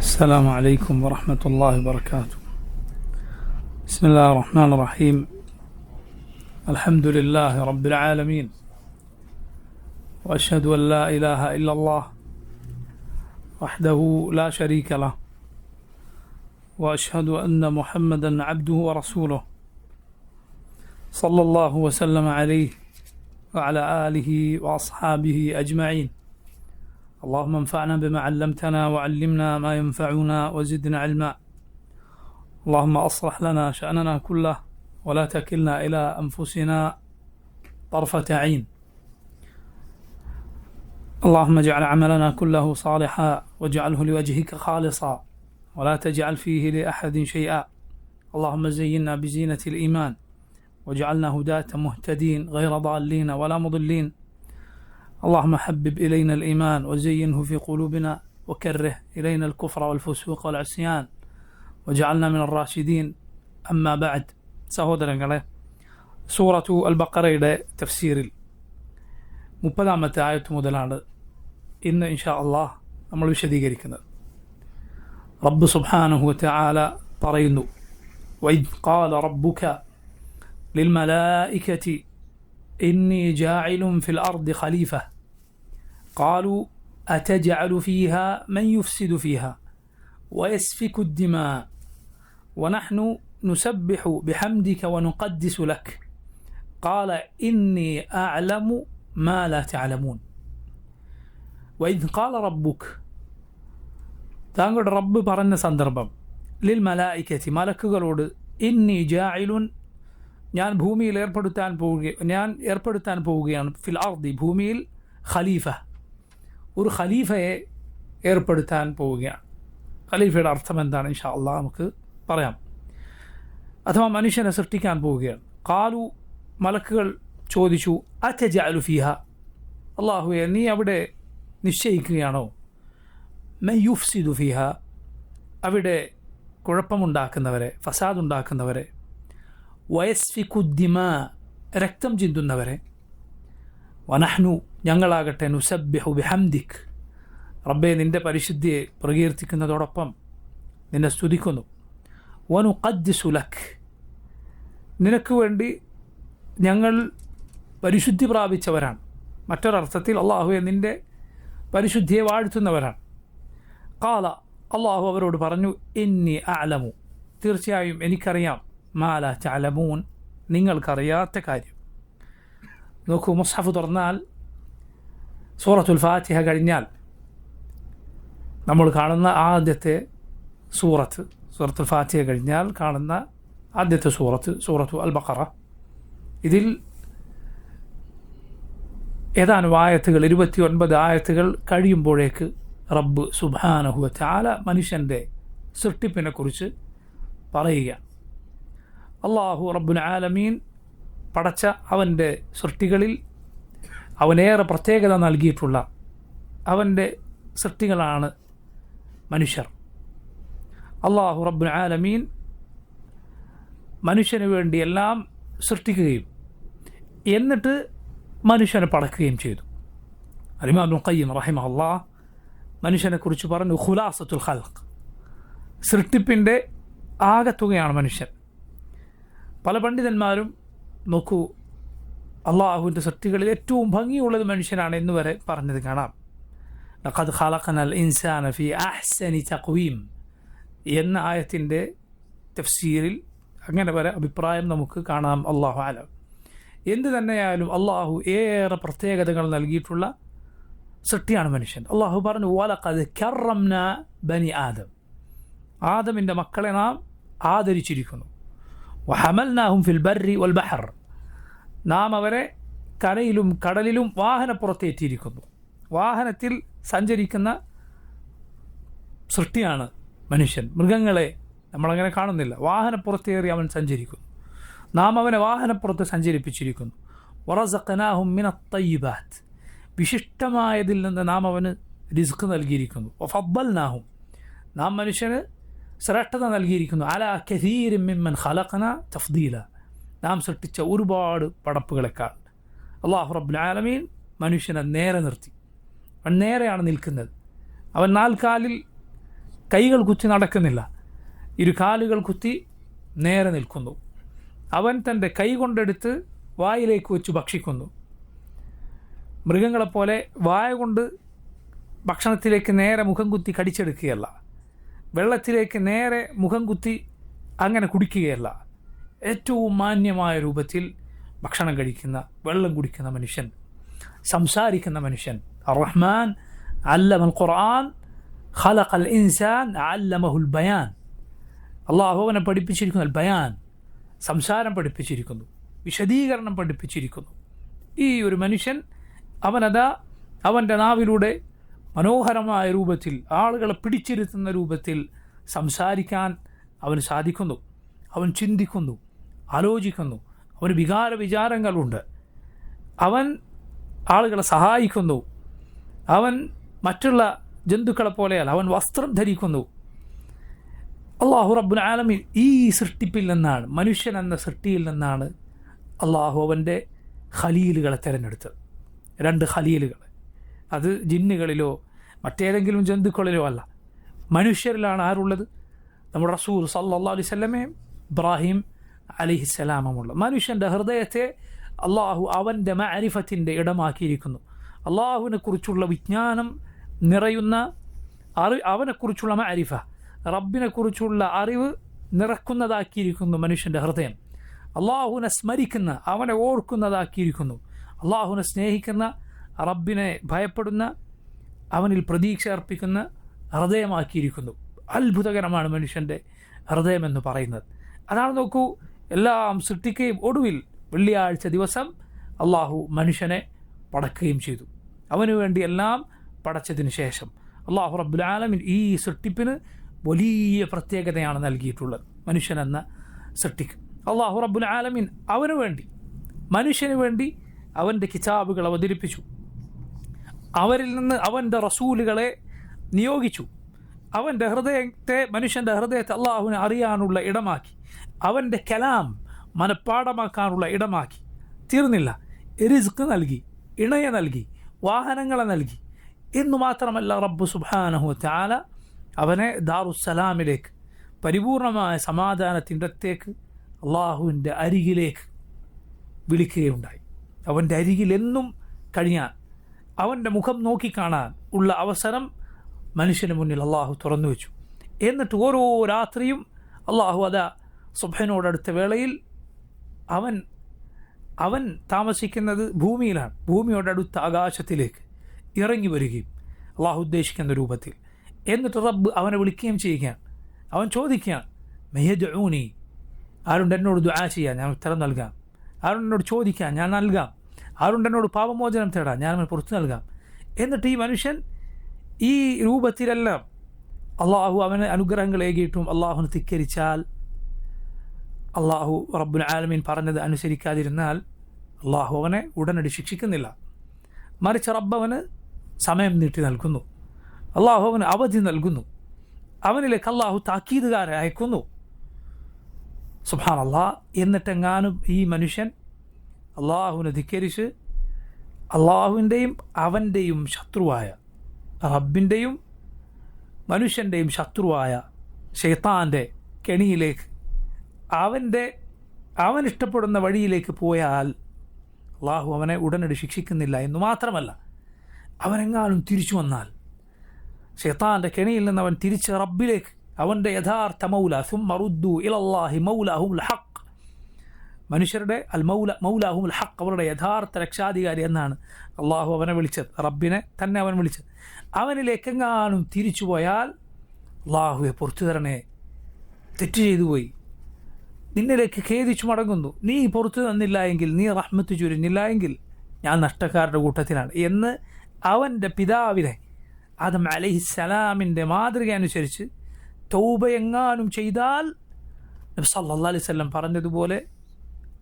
السلام عليكم ورحمة الله وبركاته. بسم الله الرحمن الرحيم. الحمد لله رب العالمين، وأشهد أن لا إله إلا الله وحده لا شريك له، وأشهد أن محمدا عبده ورسوله صلى الله وسلم عليه وعلى آله وأصحابه أجمعين. اللهم انفعنا بما علمتنا وعلمنا ما ينفعنا وزدنا علما. اللهم أصلح لنا شأننا كله ولا تكلنا إلى أنفسنا طرفة عين. اللهم اجعل عملنا كله صالحا واجعله لوجهك خالصا ولا تجعل فيه لأحد شيئا. اللهم زينا بزينة الإيمان واجعلنا هداة مهتدين غير ضالين ولا مضلين. اللهم حبب إلينا الإيمان وزينه في قلوبنا وكره إلينا الكفر والفسوق والعصيان واجعلنا من الراشدين. أما بعد. സഹോദരങ്ങളെ, സൂറത്തു അൽ ബഖറയുടെ തഫ്സീറിൽ 30-ാമത്തെ ആയത്ത് മുതലാണ് ഇന്ന് ഇൻഷാ അല്ലാഹ് നമ്മൾ വിശദീകരിക്കുന്നത്. റബ്ബ് സുബ്ഹാനഹു വതആല പറയുന്നു: വഇദ് ഖാല റബ്ബുക ലിൽമലായികതി ഇന്നി ജാഇലുൻ ഫിൽ അർദി ഖലീഫ ഖാലൂ അതജഅലു ഫീഹാ മൻ യുഫ്സിദു ഫീഹാ വയസ്ഫികു الدماء ونحن نسبح بحمدك ونقدس لك قال إني أعلم ما لا تعلمون. وإذ قال ربك, താങ്കളുടെ റബ്ബ് പറഞ്ഞ സന്ദർഭം, ലിൽ മലായികതി, മലക്കുകളോട്, ഇന്നി ജാഇലുൻ, ഞാൻ ഭൂമിയിൽ ഏർപ്പെടുത്താൻ പോവുകയാണ്, ഫിൽ അർദി, ഭൂമിയിൽ, ഖലീഫ, ഒരു ഖലീഫയെ ഏർപ്പെടുത്താൻ പോവുകയാണ്. ഖലീഫയുടെ അർത്ഥം എന്താണ് ഇൻഷാ അല്ലാഹ് നമുക്ക് പറയാം. അഥവാ മനുഷ്യനെ സൃഷ്ടിക്കാൻ പോവുകയാണ്. ഖാലു, മലക്കുകൾ ചോദിച്ചു, അതജഅലു ഫീഹ, അല്ലാഹുവേ നീ അവിടെ നിശ്ചയിക്കുകയാണോ, മൻ യുഫ്സിദു ഫീഹ, അവിടെ കുഴപ്പമുണ്ടാക്കുന്നവരെ, ഫസാദുണ്ടാക്കുന്നവരെ, വയസ്ഫികു ദിമാ, രക്തം ചിന്തുന്നവരെ, വനഹ്നു, ഞങ്ങളാകട്ടെ, നുസബ്ബിഹു ബിഹംദിക്, റബ്ബേ നിൻ്റെ പരിശുദ്ധിയെ പ്രകീർത്തിക്കുന്നതോടൊപ്പം നിന്നെ സ്തുതിക്കുന്നു, വനുഖദ്ദിസു ലക്, നിനക്ക് വേണ്ടി ഞങ്ങൾ പരിശുദ്ധി പ്രാപിച്ചവരാണ്. മറ്റൊരർത്ഥത്തിൽ അള്ളാഹുവെ നിൻ്റെ പരിശുദ്ധിയെ വാഴ്ത്തുന്നവരാണ്. ഖാല, അള്ളാഹു അവരോട് പറഞ്ഞു, ഇന്നി അഅലമു, തീർച്ചയായും എനിക്കറിയാം, മാ ലാ തഅലമൂൻ, നിങ്ങൾക്കറിയാത്ത കാര്യം. നോക്കൂ, മുസ്ഹഫ് തുറന്നാൽ സൂറത്തുൽ ഫാത്തിഹ കഴിഞ്ഞാൽ നമ്മൾ കാണുന്ന ആദ്യത്തെ സൂറത്തുൽ ഫാത്തിഹ കഴിഞ്ഞാൽ കാണുന്ന ആദ്യത്തെ സൂറത്തു അൽ ബഖറ. ഇതിൽ ഏതാനും ആയത്തുകൾ, 29 ആയത്തുകൾ കഴിയുമ്പോഴേക്ക് റബ്ബ് സുബ്ഹാനഹു വതആല മനുഷ്യൻ്റെ സൃഷ്ടിപ്പിനെക്കുറിച്ച് പറയുകയാണ്. അല്ലാഹു റബ്ബുൽ ആലമീൻ പടച്ച അവൻ്റെ സൃഷ്ടികളിൽ അവനേറെ പ്രത്യേകത നൽകിയിട്ടുള്ള അവൻ്റെ സൃഷ്ടികളാണ് മനുഷ്യർ. അല്ലാഹു റബ്ബുൽ ആലമീൻ മനുഷ്യന് വേണ്ടി എല്ലാം സൃഷ്ടിക്കുകയും എന്നിട്ട് മനുഷ്യനെ പടക്കുകയും ചെയ്തു. ഇമാം ഇബ്നുൽ ഖയ്യിം റഹിമഹുല്ലാഹ് മനുഷ്യനെക്കുറിച്ച് പറഞ്ഞു, ഖുലാസത്തുൽ ഖൽഖ്, സൃഷ്ടിപ്പിൻ്റെ ആകത്തുകയാണ് മനുഷ്യൻ. പല പണ്ഡിതന്മാരും നോക്കൂ, അള്ളാഹുവിൻ്റെ സൃഷ്ടികളിൽ ഏറ്റവും ഭംഗിയുള്ളത് മനുഷ്യനാണ് എന്ന് വരെ പറഞ്ഞത് കാണാം. ലഖദ് ഖലഖനൽ ഇൻസാന ഫീ അഹ്സനി തഖ്വീം എന്ന ആയത്തിൻ്റെ തഫ്സീറിൽ അങ്ങനെ വരെ അഭിപ്രായം നമുക്ക് കാണാം. അല്ലാഹു അലം. എന്തു തന്നെയായാലും അള്ളാഹു ഏറെ പ്രത്യേകതകൾ നൽകിയിട്ടുള്ള സൃഷ്ടിയാണ് മനുഷ്യൻ. അള്ളാഹു പറഞ്ഞു, വലഖദ് കറംനാ ബനി ആദം, ആദമിൻ്റെ മക്കളെ നാം ആദരിച്ചിരിക്കുന്നു. വഹമൽനാഹും ഫിൽ ബർരി വൽ ബഹർ, നാം അവരെ കരയിലും കടലിലും വാഹനപ്പുറത്തേറ്റിയിരിക്കുന്നു. വാഹനത്തിൽ സഞ്ചരിക്കുന്ന സൃഷ്ടിയാണ് മനുഷ്യൻ. മൃഗങ്ങളെ നമ്മളങ്ങനെ കാണുന്നില്ല, വാഹനപ്പുറത്തേറി അവൻ സഞ്ചരിക്കുന്നു. നാം അവനെ വാഹനപ്പുറത്ത് സഞ്ചരിപ്പിച്ചിരിക്കുന്നു. വറസഖ്നാഹും മിനത്ത് തയ്യിബാത്ത്, വിശിഷ്ടമായതിൽ നിന്ന് നാം അവന് റിസ്ക് നൽകിയിരിക്കുന്നു. വഫദ്ദൽനാഹും, നാം മനുഷ്യന് ശ്രേഷ്ഠത നൽകിയിരിക്കുന്നു. അലാ കസീരിൻ മിമ്മൻ ഖലഖ്നാ തഫ്ദീല, നാം സൃഷ്ടിച്ച ഒരുപാട് പടപ്പുകളെക്കാൾ. അല്ലാഹു റബ്ബുൽ ആലമീൻ മനുഷ്യനെ നേരെ നിർത്തി. അവൻ നേരെയാണ് നിൽക്കുന്നത്. അവൻ 4 കാലിൽ കൈകൾ കുത്തി നടക്കുന്നില്ല, ഇരു കാലുകൾ കുത്തി നേരെ നിൽക്കുന്നു. അവൻ തൻ്റെ കൈ കൊണ്ടെടുത്ത് വായിലേക്ക് വെച്ച് ഭക്ഷിക്കുന്നു. മൃഗങ്ങളെപ്പോലെ വായ കൊണ്ട് ഭക്ഷണത്തിലേക്ക് നേരെ മുഖം കുത്തി കടിച്ചെടുക്കുകയല്ല, വെള്ളത്തിലേക്ക് നേരെ മുഖം കുത്തി അങ്ങനെ കുടിക്കുകയല്ല. ഏറ്റവും മാന്യമായ രൂപത്തിൽ ഭക്ഷണം കഴിക്കുന്ന, വെള്ളം കുടിക്കുന്ന മനുഷ്യൻ, സംസാരിക്കുന്ന മനുഷ്യൻ. അർ-റഹ്മാൻ അല്ലമൽ ഖുർആൻ ഖലഖൽ ഇൻസാൻ അല്ലമഹുൽ ബയാൻ. അള്ളാഹു അവനെ പഠിപ്പിച്ചിരിക്കുന്നു അൽ ബയാൻ, സംസാരം പഠിപ്പിച്ചിരിക്കുന്നു, വിശദീകരണം പഠിപ്പിച്ചിരിക്കുന്നു. ഈ ഒരു മനുഷ്യൻ അവനതാ അവൻ്റെ നാവിലൂടെ മനോഹരമായ രൂപത്തിൽ ആളുകളെ പിടിച്ചിരുത്തുന്ന രൂപത്തിൽ സംസാരിക്കാൻ അവന് സാധിക്കുന്നു. അവൻ ചിന്തിക്കുന്നു, ആലോചിക്കുന്നു, അവന് വിചാരങ്ങളുണ്ട്. അവൻ ആളുകളെ സഹായിക്കുന്നു. അവൻ മറ്റുള്ള ജന്തുക്കളെ പോലെയല്ല, അവൻ വസ്ത്രം ധരിക്കുന്നു. അള്ളാഹു റബ്ബുൽ ആലമീൻ ഈ സൃഷ്ടിപ്പിൽ നിന്നാണ്, മനുഷ്യൻ എന്ന സൃഷ്ടിയിൽ നിന്നാണ് അള്ളാഹു അവൻ്റെ ഖലീലുകളെ തിരഞ്ഞെടുത്തത്. 2 ഖലീലുകൾ. അത് ജിന്നുകളിലോ മറ്റേതെങ്കിലും ജന്തുക്കളിലോ അല്ല, മനുഷ്യരിലാണ് ആരുള്ളത്? നമ്മുടെ റസൂൽ സല്ലല്ലാഹു അലൈഹി വസല്ലമയും ഇബ്രാഹിം അലൈഹിസ്സലാമുമുള്ള മനുഷ്യൻ്റെ ഹൃദയത്തെ അള്ളാഹു അവൻ്റെ മഅരിഫത്തിൻ്റെ ഇടമാക്കിയിരിക്കുന്നു. അള്ളാഹുവിനെ കുറിച്ചുള്ള വിജ്ഞാനം നിറയുന്ന അവനെക്കുറിച്ചുള്ള മഅരിഫ, റബ്ബിനെക്കുറിച്ചുള്ള അറിവ് നിറക്കുന്നതാക്കിയിരിക്കുന്നു മനുഷ്യൻ്റെ ഹൃദയം. അള്ളാഹുവിനെ സ്മരിക്കുന്ന, അവനെ ഓർക്കുന്നതാക്കിയിരിക്കുന്നു. അള്ളാഹുവിനെ സ്നേഹിക്കുന്ന, റബ്ബിനെ ഭയപ്പെടുന്ന, അവനിൽ പ്രതീക്ഷ അർപ്പിക്കുന്ന ഹൃദയമാക്കിയിരിക്കുന്നു. അത്ഭുതകരമാണ് മനുഷ്യൻ്റെ ഹൃദയമെന്ന് പറയുന്നത്. അതാണ് നോക്കൂ, എല്ലാം സൃഷ്ടിക്കുകയും ഒടുവിൽ വെള്ളിയാഴ്ച ദിവസം അള്ളാഹു മനുഷ്യനെ പടക്കുകയും ചെയ്തു. അവന് വേണ്ടി എല്ലാം പടച്ചതിന് ശേഷം അള്ളാഹു റബ്ബുൽ ആലമീൻ ഈ സൃഷ്ടിപ്പിന് വലിയ പ്രത്യേകതയാണ് നൽകിയിട്ടുള്ളത്. മനുഷ്യനെന്ന സൃഷ്ടിക്ക് അള്ളാഹു റബ്ബുൽ ആലമീൻ അവന് വേണ്ടി, മനുഷ്യന് വേണ്ടി അവൻ്റെ കിതാബുകൾ അവതരിപ്പിച്ചു. അവരിൽ നിന്ന് അവൻ്റെ റസൂലുകളെ നിയോഗിച്ചു. അവൻ്റെ ഹൃദയത്തെ, മനുഷ്യൻ്റെ ഹൃദയത്തെ അള്ളാഹുവിനെ അറിയാനുള്ള ഇടമാക്കി. അവൻ്റെ കലാം മനഃപ്പാടമാക്കാനുള്ള ഇടമാക്കി. തീർന്നില്ല, റിസ്ക് നൽകി, ഇണയെ നൽകി, വാഹനങ്ങളെ നൽകി. എന്നു മാത്രമല്ല, റബ്ബ് സുബ്ഹാനഹു വതആല അവനെ ദാറുസ്സലാമിലേക്ക്, പരിപൂർണമായ സമാധാനത്തിൻ്റെ അടുത്തേക്ക്, അള്ളാഹുവിൻ്റെ അരികിലേക്ക് വിളിക്കുകയുണ്ടായി. അവൻ്റെ അരികിൽ എന്നും കഴിയാൻ, അവൻ്റെ മുഖം നോക്കിക്കാണാൻ ഉള്ള അവസരം മനുഷ്യന് മുന്നിൽ അള്ളാഹു തുറന്നു വെച്ചു. എന്നിട്ട് ഓരോ രാത്രിയും അള്ളാഹു അതാ സുബ്ഹിനോടടുത്ത വേളയിൽ അവൻ താമസിക്കുന്നത് ഭൂമിയിലാണ്. ഭൂമിയോടടുത്ത ആകാശത്തിലേക്ക് ഇറങ്ങി വരികയും അള്ളാഹു ഉദ്ദേശിക്കുന്ന രൂപത്തിൽ. എന്നിട്ട് റബ്ബ് അവനെ വിളിക്കുകയും ചെയ്യുകയാണ്. അവൻ ചോദിക്കുകയാണ്, മയദ്ഊനി, ആരുണ്ട് എന്നോട് ദുആ ചെയ്യാൻ, ഞാൻ ഉത്തരം നൽകാം. ആരുണ്ട് എന്നോട് ചോദിക്കാൻ, ഞാൻ നൽകാം. ആരുണ്ട് എന്നോട് പാപമോചനം തേടാൻ, ഞാൻ അവന് പുറത്തു നൽകാം. എന്നിട്ട് ഈ മനുഷ്യൻ ഈ രൂപത്തിലെല്ലാം അള്ളാഹു അവന് അനുഗ്രഹങ്ങൾ ഏകിയിട്ടും അള്ളാഹുവിനെ ധിക്കരിച്ചാൽ, അള്ളാഹു റബ്ബുൽ ആലമീൻ പറഞ്ഞത് അനുസരിക്കാതിരുന്നാൽ അള്ളാഹു അവനെ ഉടനടി ശിക്ഷിക്കുന്നില്ല. മറിച്ച് റബ്ബ് അവന് സമയം നീട്ടി നൽകുന്നു. അള്ളാഹു അവന് അവധി നൽകുന്നു. അവനിലേക്ക് അള്ളാഹു താക്കീതുകാരെ അയക്കുന്നു. സുബ്ഹാനല്ലാഹ്. എന്നിട്ടെങ്ങാനും ഈ മനുഷ്യൻ അള്ളാഹുവിനെ ധിക്കരിച്ച് അള്ളാഹുവിൻ്റെയും അവൻ്റെയും ശത്രുവായ, റബ്ബിൻ്റെയും മനുഷ്യൻ്റെയും ശത്രുവായ ശൈത്താൻ്റെ കെണിയിലേക്ക്, അവൻ ഇഷ്ടപ്പെടുന്ന വഴിയിലേക്ക് പോയാൽ അള്ളാഹു അവനെ ഉടനടി ശിക്ഷിക്കുന്നില്ല. എന്ന് മാത്രമല്ല, അവനെങ്ങാനും തിരിച്ചു വന്നാൽ, ശൈത്താൻ്റെ കെണിയിൽ നിന്ന് അവൻ തിരിച്ച് റബ്ബിലേക്ക്, അവൻ്റെ യഥാർത്ഥ മൗല, സുമ്മ റുദ്ദു ഇലല്ലാഹി മൗലാഹുൽ ഹഖ്, മനുഷ്യരുടെ മൗലാഹുൽ ഹഖ്, അവരുടെ യഥാർത്ഥ രക്ഷാധികാരി എന്നാണ് അള്ളാഹു അവനെ വിളിച്ചത്. റബ്ബിനെ തന്നെ അവൻ വിളിച്ചത്. അവനിലേക്കെങ്ങാനും തിരിച്ചു പോയാൽ, അള്ളാഹുവെ പുറത്തു തരണേ, തെറ്റ് ചെയ്തു പോയി, നിന്നിലേക്ക് ഖേദിച്ചു മടങ്ങുന്നു, നീ പുറത്തു തന്നില്ല എങ്കിൽ, നീ റഹ്മത്ത് ചൊരിഞ്ഞില്ല എങ്കിൽ ഞാൻ നഷ്ടക്കാരുടെ കൂട്ടത്തിലാണ് എന്ന് അവൻ്റെ പിതാവിനെ, ആദം അലൈഹിസ്സലാമിൻ്റെ മാതൃക അനുസരിച്ച് തൗബ എങ്ങാനും ചെയ്താൽ നബി സല്ലല്ലാഹു അലൈഹി വസല്ലം പറഞ്ഞതുപോലെ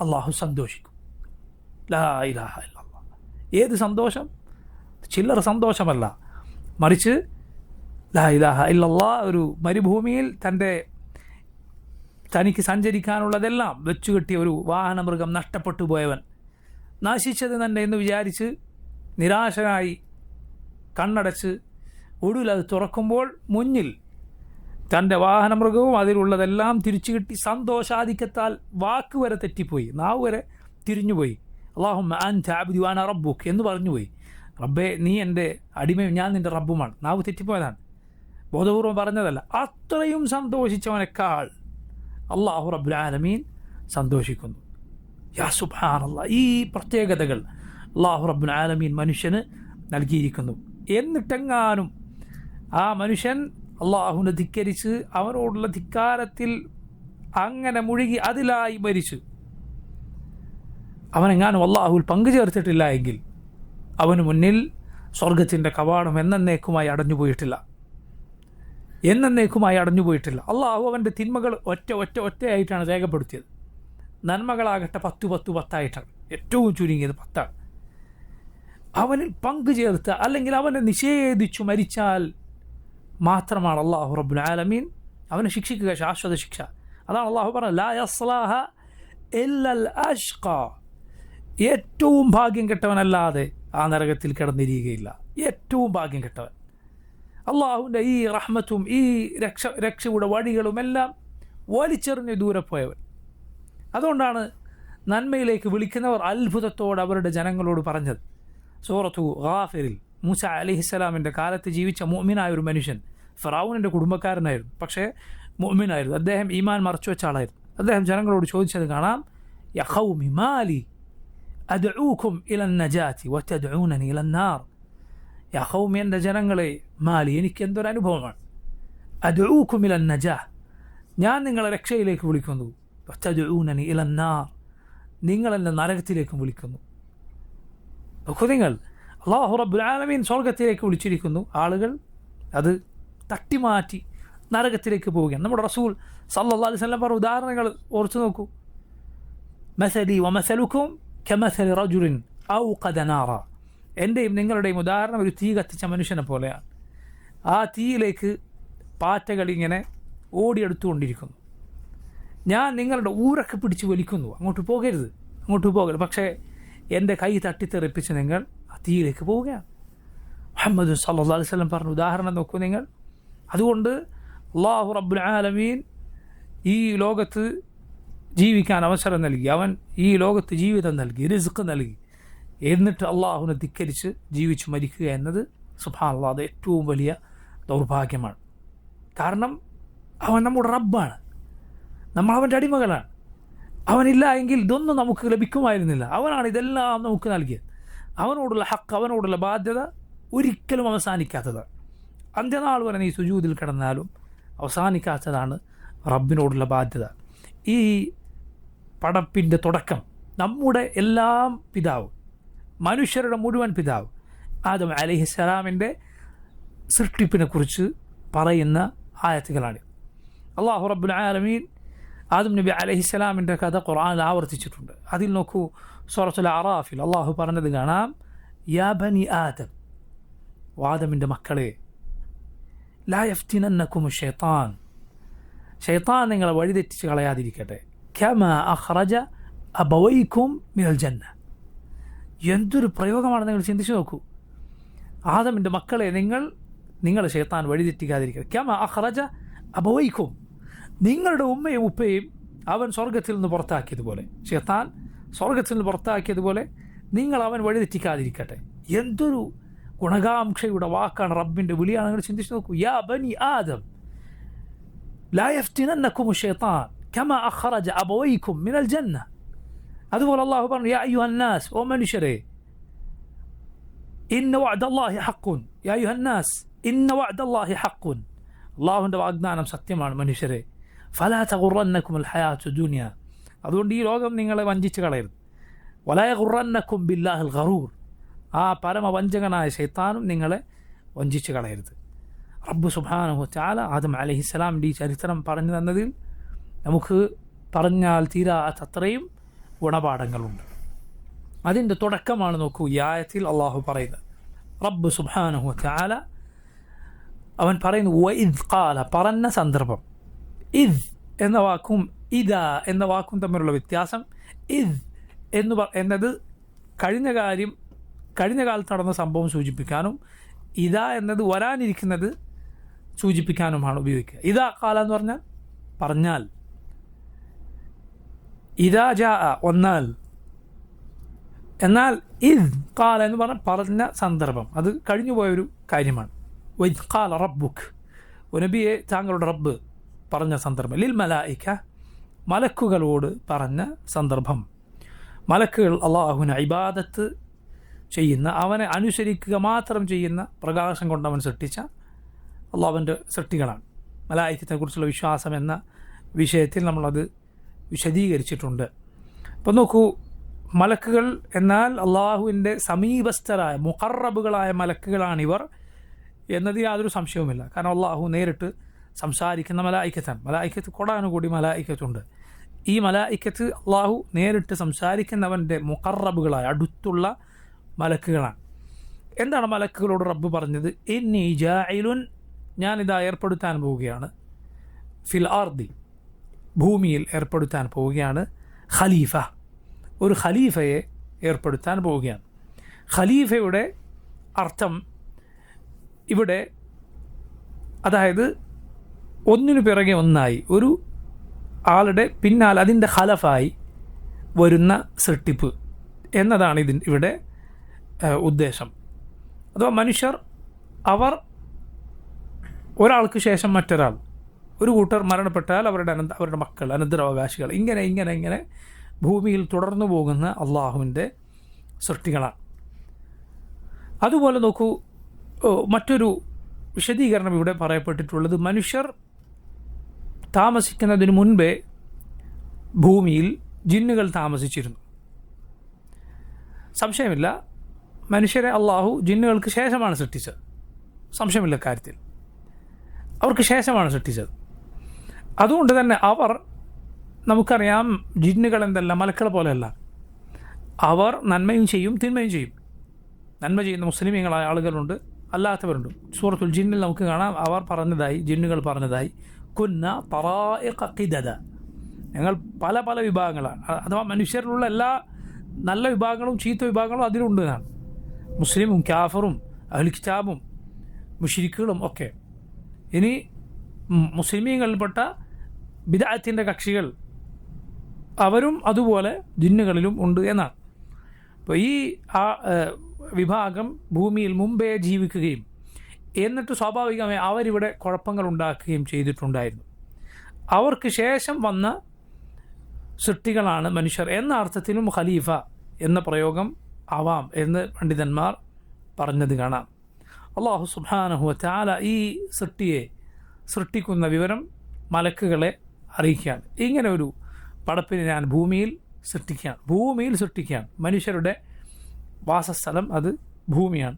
അള്ളാഹു സന്തോഷിക്കും. ലാ ഇലാഹ ഇല്ലല്ലാഹ്. ഏത് സന്തോഷം? ചില്ലറ സന്തോഷമല്ല, മറിച്ച് ലാ ഇലാഹ ഇല്ലല്ലാഹ്, ഒരു മരുഭൂമിയിൽ തനിക്ക് സഞ്ചരിക്കാനുള്ളതെല്ലാം വെച്ചുകെട്ടിയ ഒരു വാഹനമൃഗം നഷ്ടപ്പെട്ടു പോയവൻ, നശിച്ചത് തന്നെ എന്ന് വിചാരിച്ച് നിരാശനായി കണ്ണടച്ച് ഒടുവിൽ അത് തുറക്കുമ്പോൾ മുന്നിൽ തൻ്റെ വാഹനമൃഗവും അതിലുള്ളതെല്ലാം തിരിച്ചു കിട്ടി. സന്തോഷാധിക്യത്താൽ വാക്ക് വരെ തെറ്റിപ്പോയി, നാവ് വരെ തിരിഞ്ഞുപോയി. അല്ലാഹുമ്മ അൻത അബ്ദി വഅന റബ്ബുക് എന്ന് പറഞ്ഞുപോയി. റബ്ബേ, നീ എൻ്റെ അടിമയും ഞാൻ നിൻ്റെ റബ്ബുമാണ്. നാവ് തെറ്റിപ്പോയതാണ്, ബോധപൂർവം പറഞ്ഞതല്ല. അത്രയും സന്തോഷിച്ചവനേക്കാൾ അല്ലാഹു റബ്ബുൽ ആലമീൻ സന്തോഷിക്കുന്നു. യാ സുബ്ഹാനല്ലാഹ്, ഈ പ്രത്യേകതകൾ അല്ലാഹു റബ്ബുൽ ആലമീൻ മനുഷ്യന് നൽകിയിരിക്കുന്നു. എന്നിട്ടെങ്ങാനും ആ മനുഷ്യൻ അള്ളാഹുവിനെ ധിക്കരിച്ച് അവനോടുള്ള ധിക്കാരത്തിൽ അങ്ങനെ മുഴുകി അതിലായി മരിച്ചു, അവനെങ്ങാനും അള്ളാഹുവിൽ പങ്കു ചേർത്തിട്ടില്ല എങ്കിൽ അവന് മുന്നിൽ സ്വർഗത്തിൻ്റെ കവാടം എന്നേക്കുമായി അടഞ്ഞുപോയിട്ടില്ല. അള്ളാഹു അവൻ്റെ തിന്മകൾ ഒറ്റയായിട്ടാണ് രേഖപ്പെടുത്തിയത്. നന്മകളാകട്ടെ 10 ഏറ്റവും ചുരുങ്ങിയത് 10. അവനിൽ പങ്കു ചേർത്ത് അല്ലെങ്കിൽ അവനെ നിഷേധിച്ചു മരിച്ചാൽ മാത്രമാണ് അല്ലാഹു റബ്ബുൽ ആലമീൻ അവനെ ശിക്ഷിക്കുക, ശാശ്വത ശിക്ഷ. അതാണ് അള്ളാഹു പറഞ്ഞത്, ലാ യസ്ലാഹ ഇല്ലൽ അഷ്ഖ, ഏറ്റവും ഭാഗ്യം കെട്ടവനല്ലാതെ ആ നരകത്തിൽ കിടന്നിരിക്കുകയില്ല. ഏറ്റവും ഭാഗ്യം കെട്ടവൻ. അള്ളാഹുവിൻ്റെ ഈ റഹ്മത്തും ഈ രക്ഷയുടെ വഴികളുമെല്ലാം വലിച്ചെറിഞ്ഞ് ദൂരെ പോയവൻ. അതുകൊണ്ടാണ് നന്മയിലേക്ക് വിളിക്കുന്നവർ അത്ഭുതത്തോടെ അവരുടെ ജനങ്ങളോട് പറഞ്ഞത്. സൂറത്തു ഗാഫിറിൽ മൂസ അലൈഹിസ്സലാമിൻ്റെ കാലത്ത് ജീവിച്ച മുഅ്മിനായ ഒരു മനുഷ്യൻ, ഫിറഔനിൻ്റെ കുടുംബക്കാരനായിരുന്നു, പക്ഷേ മുഅ്മിനായിരുന്നു. അദ്ദേഹം ഈമാൻ മറച്ചു വെച്ച ആളായിരുന്നു. അദ്ദേഹം ജനങ്ങളോട് ചോദിച്ചത് കാണാം, യാ ഖൗമി മാലി അദ്ഊകും ഇലൻ നജാതി വതദ്ഊനനി ഇലൻ നാർ. യാ ഖൗമി, എൻ്റെ ജനങ്ങളെ, മാലി, എനിക്ക് എന്തൊരു അനുഭവമാണ്. അദ്ഊകും ഇലൻ നജാഹ്, ഞാൻ നിങ്ങളെ രക്ഷയിലേക്ക് വിളിക്കുന്നു. വതദ്ഊനനി ഇലൻ നാർ, നിങ്ങൾ എന്നെ നരകത്തിലേക്കും വിളിക്കുന്നു. നോക്കൂ നിങ്ങൾ, അല്ലാഹു റബ്ബുൽ ആലമീൻ സ്വർഗത്തിലേക്ക് വിളിച്ചിരിക്കുന്നു, ആളുകൾ അത് തട്ടിമാറ്റി നരകത്തിലേക്ക് പോവുകയാണ്. നമ്മുടെ റസൂൽ സല്ലല്ലാഹു അലൈഹി വസല്ലം പറഞ്ഞ ഉദാഹരണങ്ങൾ ഓർത്തു നോക്കൂ. മസലി വമസലുക്കും കമസലി റജുലിൻ ഔഖദ നാറ, എൻ്റെയും നിങ്ങളുടെയും ഉദാഹരണം ഒരു തീ കത്തിച്ച മനുഷ്യനെ പോലെയാണ്. ആ തീയിലേക്ക് പാറ്റകൾ ഇങ്ങനെ ഓടിയെടുത്തുകൊണ്ടിരിക്കുന്നു. ഞാൻ നിങ്ങളുടെ ഊരൊക്കെ പിടിച്ച് വലിക്കുന്നു, അങ്ങോട്ട് പോകരുത്. പക്ഷേ എൻ്റെ കൈ തട്ടിത്തെറിപ്പിച്ച് നിങ്ങൾ ആ തീയിലേക്ക് പോവുകയാണ്. മുഹമ്മദ് സല്ലല്ലാഹു അലൈഹി വസല്ലം പറഞ്ഞ ഉദാഹരണം നോക്കൂ നിങ്ങൾ. അതുകൊണ്ട് അല്ലാഹു റബ്ബുൽ ആലമീൻ ഈ ലോകത്ത് ജീവിക്കാൻ അവസരം നൽകി, അവൻ ഈ ലോകത്ത് ജീവിതം നൽകി, റിസ്ക് നൽകി. എന്നിട്ട് അള്ളാഹുവിനെ ധിക്കരിച്ച് ജീവിച്ചു മരിക്കുക എന്നത് സുബ്ഹാനല്ലാഹ്, അത് ഏറ്റവും വലിയ ദൗർഭാഗ്യമാണ്. കാരണം അവൻ നമ്മുടെ റബ്ബാണ്, നമ്മൾ അവൻ്റെ അടിമകളാണ്. അവനില്ല എങ്കിൽ ഇതൊന്നും നമുക്ക് ലഭിക്കുമായിരുന്നില്ല. അവനാണ് ഇതെല്ലാം നമുക്ക് നൽകിയത്. അവനോടുള്ള ഹക്ക്, അവനോടുള്ള ബാധ്യത ഒരിക്കലും അവസാനിക്കാത്തതാണ്. അന്ത്യനാൾ വരെ നീ സുജൂദിൽ കിടന്നാലും അവസാനിക്കാത്തതാണ് റബ്ബിനോടുള്ള ബാധ്യത. ഈ പടപ്പിൻ്റെ തുടക്കം നമ്മുടെ എല്ലാം പിതാവ്, മനുഷ്യരുടെ മുഴുവൻ പിതാവ് ആദം അലൈഹിസ്സലാമിൻ്റെ സൃഷ്ടിപ്പിനെ കുറിച്ച് പറയുന്ന ആയത്തുകളാണ്. അല്ലാഹു റബ്ബുൽ ആലമീൻ ആദം നബി അലൈഹിസ്സലാമിൻ്റെ കഥ ഖുർആനിൽ ആവർത്തിച്ചിട്ടുണ്ട്. അതിൽ നോക്കൂ, സൂറത്തുൽ അറാഫിൽ അള്ളാഹു പറഞ്ഞത് കാണാം, യാ ബനി ആദം, ആദമിൻ്റെ മക്കളെ, ലാ യഫ്തിനന്നകും ശൈത്താൻ, ശൈത്താൻ നിങ്ങളെ വഴിതെറ്റിച്ച് കളയാതിരിക്കട്ടെ. കമാ അഖ്റജ അബവൈക്കും മിനൽ ജന്ന. എന്തൊരു പ്രയോഗമാണ്, നിങ്ങൾ ചിന്തിച്ചു നോക്കൂ. ആദമിൻ്റെ മക്കളെ, നിങ്ങൾ ശൈത്താൻ വഴിതെറ്റിക്കാതിരിക്കട്ടെ. കമാ അഖ്റജ അബവൈക്കും, നിങ്ങളുടെ ഉമ്മയും ഉപ്പയും അവൻ സ്വർഗത്തിൽ നിന്ന് പുറത്താക്കിയതുപോലെ, ശൈത്താൻ സ്വർഗത്തിൽ നിന്ന് പുറത്താക്കിയതുപോലെ നിങ്ങൾ അവൻ വഴിതെറ്റിക്കാതിരിക്കട്ടെ. എന്തൊരു ഗുണകാംക്ഷയുടെ വാക്കാണ്, റബ്ബിൻ്റെ വിളിയാണ്. നിങ്ങൾ ചിന്തിച്ചു നോക്കൂ. യാ ബനി ആദം ലാ യഫ്തിനന്നകും ശൈത്താൻ കമാ അഖ്റജ അബവൈക്കും മിനൽ ജന്ന. അതുപോലെ അല്ലാഹു പറഞ്ഞു, യാ അയ്യുഹന്നാസ്, ഓ മനുഷ്യരെ, ഇന്ന വഅദല്ലാഹി ഹഖ്ഖുൻ, യാ അയ്യുഹന്നാസ് ഇന്ന വഅദല്ലാഹി ഹഖ്ഖുൻ, അല്ലാഹുവിൻ്റെ വാഗ്ദാനം സത്യമാണ് മനുഷ്യരെ. ഫലാ തഗുറന്നകുമുൽ ഹയാത്തു ദുനിയ, അതുകൊണ്ട് ഈ ലോകം നിങ്ങളെ വഞ്ചിച്ച് കളയരുത്. വലാ യഗുറന്നകും ബില്ലാഹിൽ ഗറൂർ, ആ പരമവഞ്ചകനായ ശൈത്താനും നിങ്ങളെ വഞ്ചിച്ച് കളയരുത്. റബ്ബ് സുബ്ഹാനഹു വതആല ആദം അലൈഹിസ്സലാമിൻ്റെ ഈ ചരിത്രം പറഞ്ഞു തന്നതിൽ നമുക്ക് പറഞ്ഞാൽ തീരാത്തത്രയും ഗുണപാഠങ്ങളുണ്ട്. അതിൻ്റെ തുടക്കമാണ് നോക്കൂ ഈ ആയത്തിൽ അള്ളാഹു പറയുന്നത്. റബ്ബ് സുബ്ഹാനഹു വതആല അവൻ പറയുന്നു, വഇദ് ഖാല, പറഞ്ഞ സന്ദർഭം. ഇദ് എന്ന വാക്കും ഇദാ എന്ന വാക്കും തമ്മിലുള്ള വ്യത്യാസം, ഇദ് എന്നത് കഴിഞ്ഞ കാലത്ത് നടന്ന സംഭവം സൂചിപ്പിക്കാനും, ഇദാ എന്നത് വരാനിരിക്കുന്നത് സൂചിപ്പിക്കാനുമാണ് ഉപയോഗിക്കുക. ഇദാ ഖാല എന്ന് പറഞ്ഞാൽ, ഇദാ ജാ വന്നാൽ. എന്നാൽ ഇദ് ഖാല എന്ന് പറഞ്ഞ സന്ദർഭം അത് കഴിഞ്ഞു പോയൊരു കാര്യമാണ്. വഇദ് ഖാല റബ്ബുക്, നബിയെ താങ്കളുടെ റബ്ബ് പറഞ്ഞ സന്ദർഭം. ലിൽ മലായിക, മലക്കുകളോട് പറഞ്ഞ സന്ദർഭം. മലക്കുകൾ അള്ളാഹുവിനെ ഇബാദത്ത് ചെയ്യുന്ന, അവനെ അനുസരിക്കുക മാത്രം ചെയ്യുന്ന, പ്രകാശം കൊണ്ടവൻ സൃഷ്ടിച്ച അള്ളാഹുവിൻ്റെ സൃഷ്ടികളാണ്. മലായികത്തെക്കുറിച്ചുള്ള വിശ്വാസം എന്ന വിഷയത്തിൽ നമ്മളത് വിശദീകരിച്ചിട്ടുണ്ട്. അപ്പോൾ നോക്കൂ, മലക്കുകൾ എന്നാൽ അള്ളാഹുവിൻ്റെ സമീപസ്ഥരായ മുഖറബുകളായ മലക്കുകളാണിവർ എന്നതിൽ യാതൊരു സംശയവുമില്ല. കാരണം അള്ളാഹു നേരിട്ട് സംസാരിക്കുന്ന മലായിക്കത്താണ്. മലായിക്കത്ത് കൊടാനുകൂടി മലായിക്കത്തുണ്ട്. ഈ മലായിക്കത്ത് അള്ളാഹു നേരിട്ട് സംസാരിക്കുന്നവൻ്റെ മുഖറബുകളായ അടുത്തുള്ള മലക്കുകളാണ്. എന്താണ് മലക്കുകളോട് റബ്ബ് പറഞ്ഞത്? ഇന്നി ജാഇലുൻ, ഞാനിതാ ഏർപ്പെടുത്താൻ പോവുകയാണ്, ഫിൽ ആർദി, ഭൂമിയിൽ ഏർപ്പെടുത്താൻ പോവുകയാണ്, ഖലീഫ, ഒരു ഖലീഫയെ ഏർപ്പെടുത്താൻ പോവുകയാണ്. ഖലീഫയുടെ അർത്ഥം ഇവിടെ, അതായത് ഒന്നിനു പിറകെ ഒന്നായി ഒരു ആളുടെ പിന്നാൽ അതിൻ്റെ ഖലഫായി വരുന്ന സൃഷ്ടിപ്പ് എന്നതാണ് ഇവിടെ ഉദ്ദേശം. അഥവാ മനുഷ്യർ, അവർ ഒരാൾക്ക് ശേഷം മറ്റൊരാൾ, ഒരു കൂട്ടർ മരണപ്പെട്ടാൽ അവരുടെ മക്കൾ, അനന്തരാവകാശികൾ, ഇങ്ങനെ ഭൂമിയിൽ തുടർന്നു പോകുന്ന അള്ളാഹുവിൻ്റെ സൃഷ്ടികളാണ്. അതുപോലെ നോക്കൂ, മറ്റൊരു വിശദീകരണം ഇവിടെ പറയപ്പെട്ടിട്ടുള്ളത്, മനുഷ്യർ താമസിക്കുന്നതിന് മുൻപേ ഭൂമിയിൽ ജിന്നുകൾ താമസിച്ചിരുന്നു. സംശയമില്ല, മനുഷ്യരെ അള്ളാഹു ജിന്നുകൾക്ക് ശേഷമാണ് സൃഷ്ടിച്ചത്. സംശയമില്ല കാര്യത്തിൽ, അവർക്ക് ശേഷമാണ് സൃഷ്ടിച്ചത്. അതുകൊണ്ട് തന്നെ അവർ, നമുക്കറിയാം ജിന്നുകൾ എന്തല്ല, മലക്കളെ പോലെയല്ല. അവർ നന്മയും ചെയ്യും തിന്മയും ചെയ്യും. നന്മ ചെയ്യുന്ന മുസ്ലിമീങ്ങളായ ആളുകളുണ്ട്, അല്ലാത്തവരുണ്ട്. സൂറത്തുൽ ജിന്നിൽ നമുക്ക് കാണാം, അവർ പറഞ്ഞതായി, ജിന്നുകൾ പറഞ്ഞതായി, കുന്ന തറായിഖ ഖിദദ, ഞങ്ങൾ പല പല വിഭാഗങ്ങളാണ്. അഥവാ മനുഷ്യരിലുള്ള എല്ലാ നല്ല വിഭാഗങ്ങളും ചീത്ത വിഭാഗങ്ങളും അതിലുണ്ട് എന്നാണ്. മുസ്ലിമും കാഫറും അഹ്ലു കിതാബും മുശ്രിക്കുകളും ഒക്കെ. ഇനി മുസ്ലിമീങ്ങളിൽപ്പെട്ട ബിദ്അത്തിൻ്റെ കക്ഷികൾ, അവരും അതുപോലെ ജിന്നുകളിലും ഉണ്ട് എന്നാണ്. അപ്പോൾ ഈ വിഭാഗം ഭൂമിയിൽ മുമ്പേ ജീവിക്കുകയും എന്നിട്ട് സ്വാഭാവികമായി അവരിവിടെ കുഴപ്പങ്ങൾ ഉണ്ടാക്കുകയും ചെയ്തിട്ടുണ്ടായിരുന്നു. അവർക്ക് ശേഷം വന്ന സൃഷ്ടികളാണ് മനുഷ്യർ എന്ന അർത്ഥത്തിലും ഖലീഫ എന്ന പ്രയോഗം ആവാം എന്ന് പണ്ഡിതന്മാർ പറഞ്ഞത് കാണാം. അല്ലാഹു സുബ്ഹാനഹു വ തആല ഈ സൃഷ്ടിയെ സൃഷ്ടിക്കുന്ന വിവരം മലക്കുകളെ അറിയിക്കുകയാണ്. ഇങ്ങനെ ഒരു പടപ്പിനെ ഞാൻ ഭൂമിയിൽ സൃഷ്ടിക്കുകയാണ്. മനുഷ്യരുടെ വാസസ്ഥലം അത് ഭൂമിയാണ്,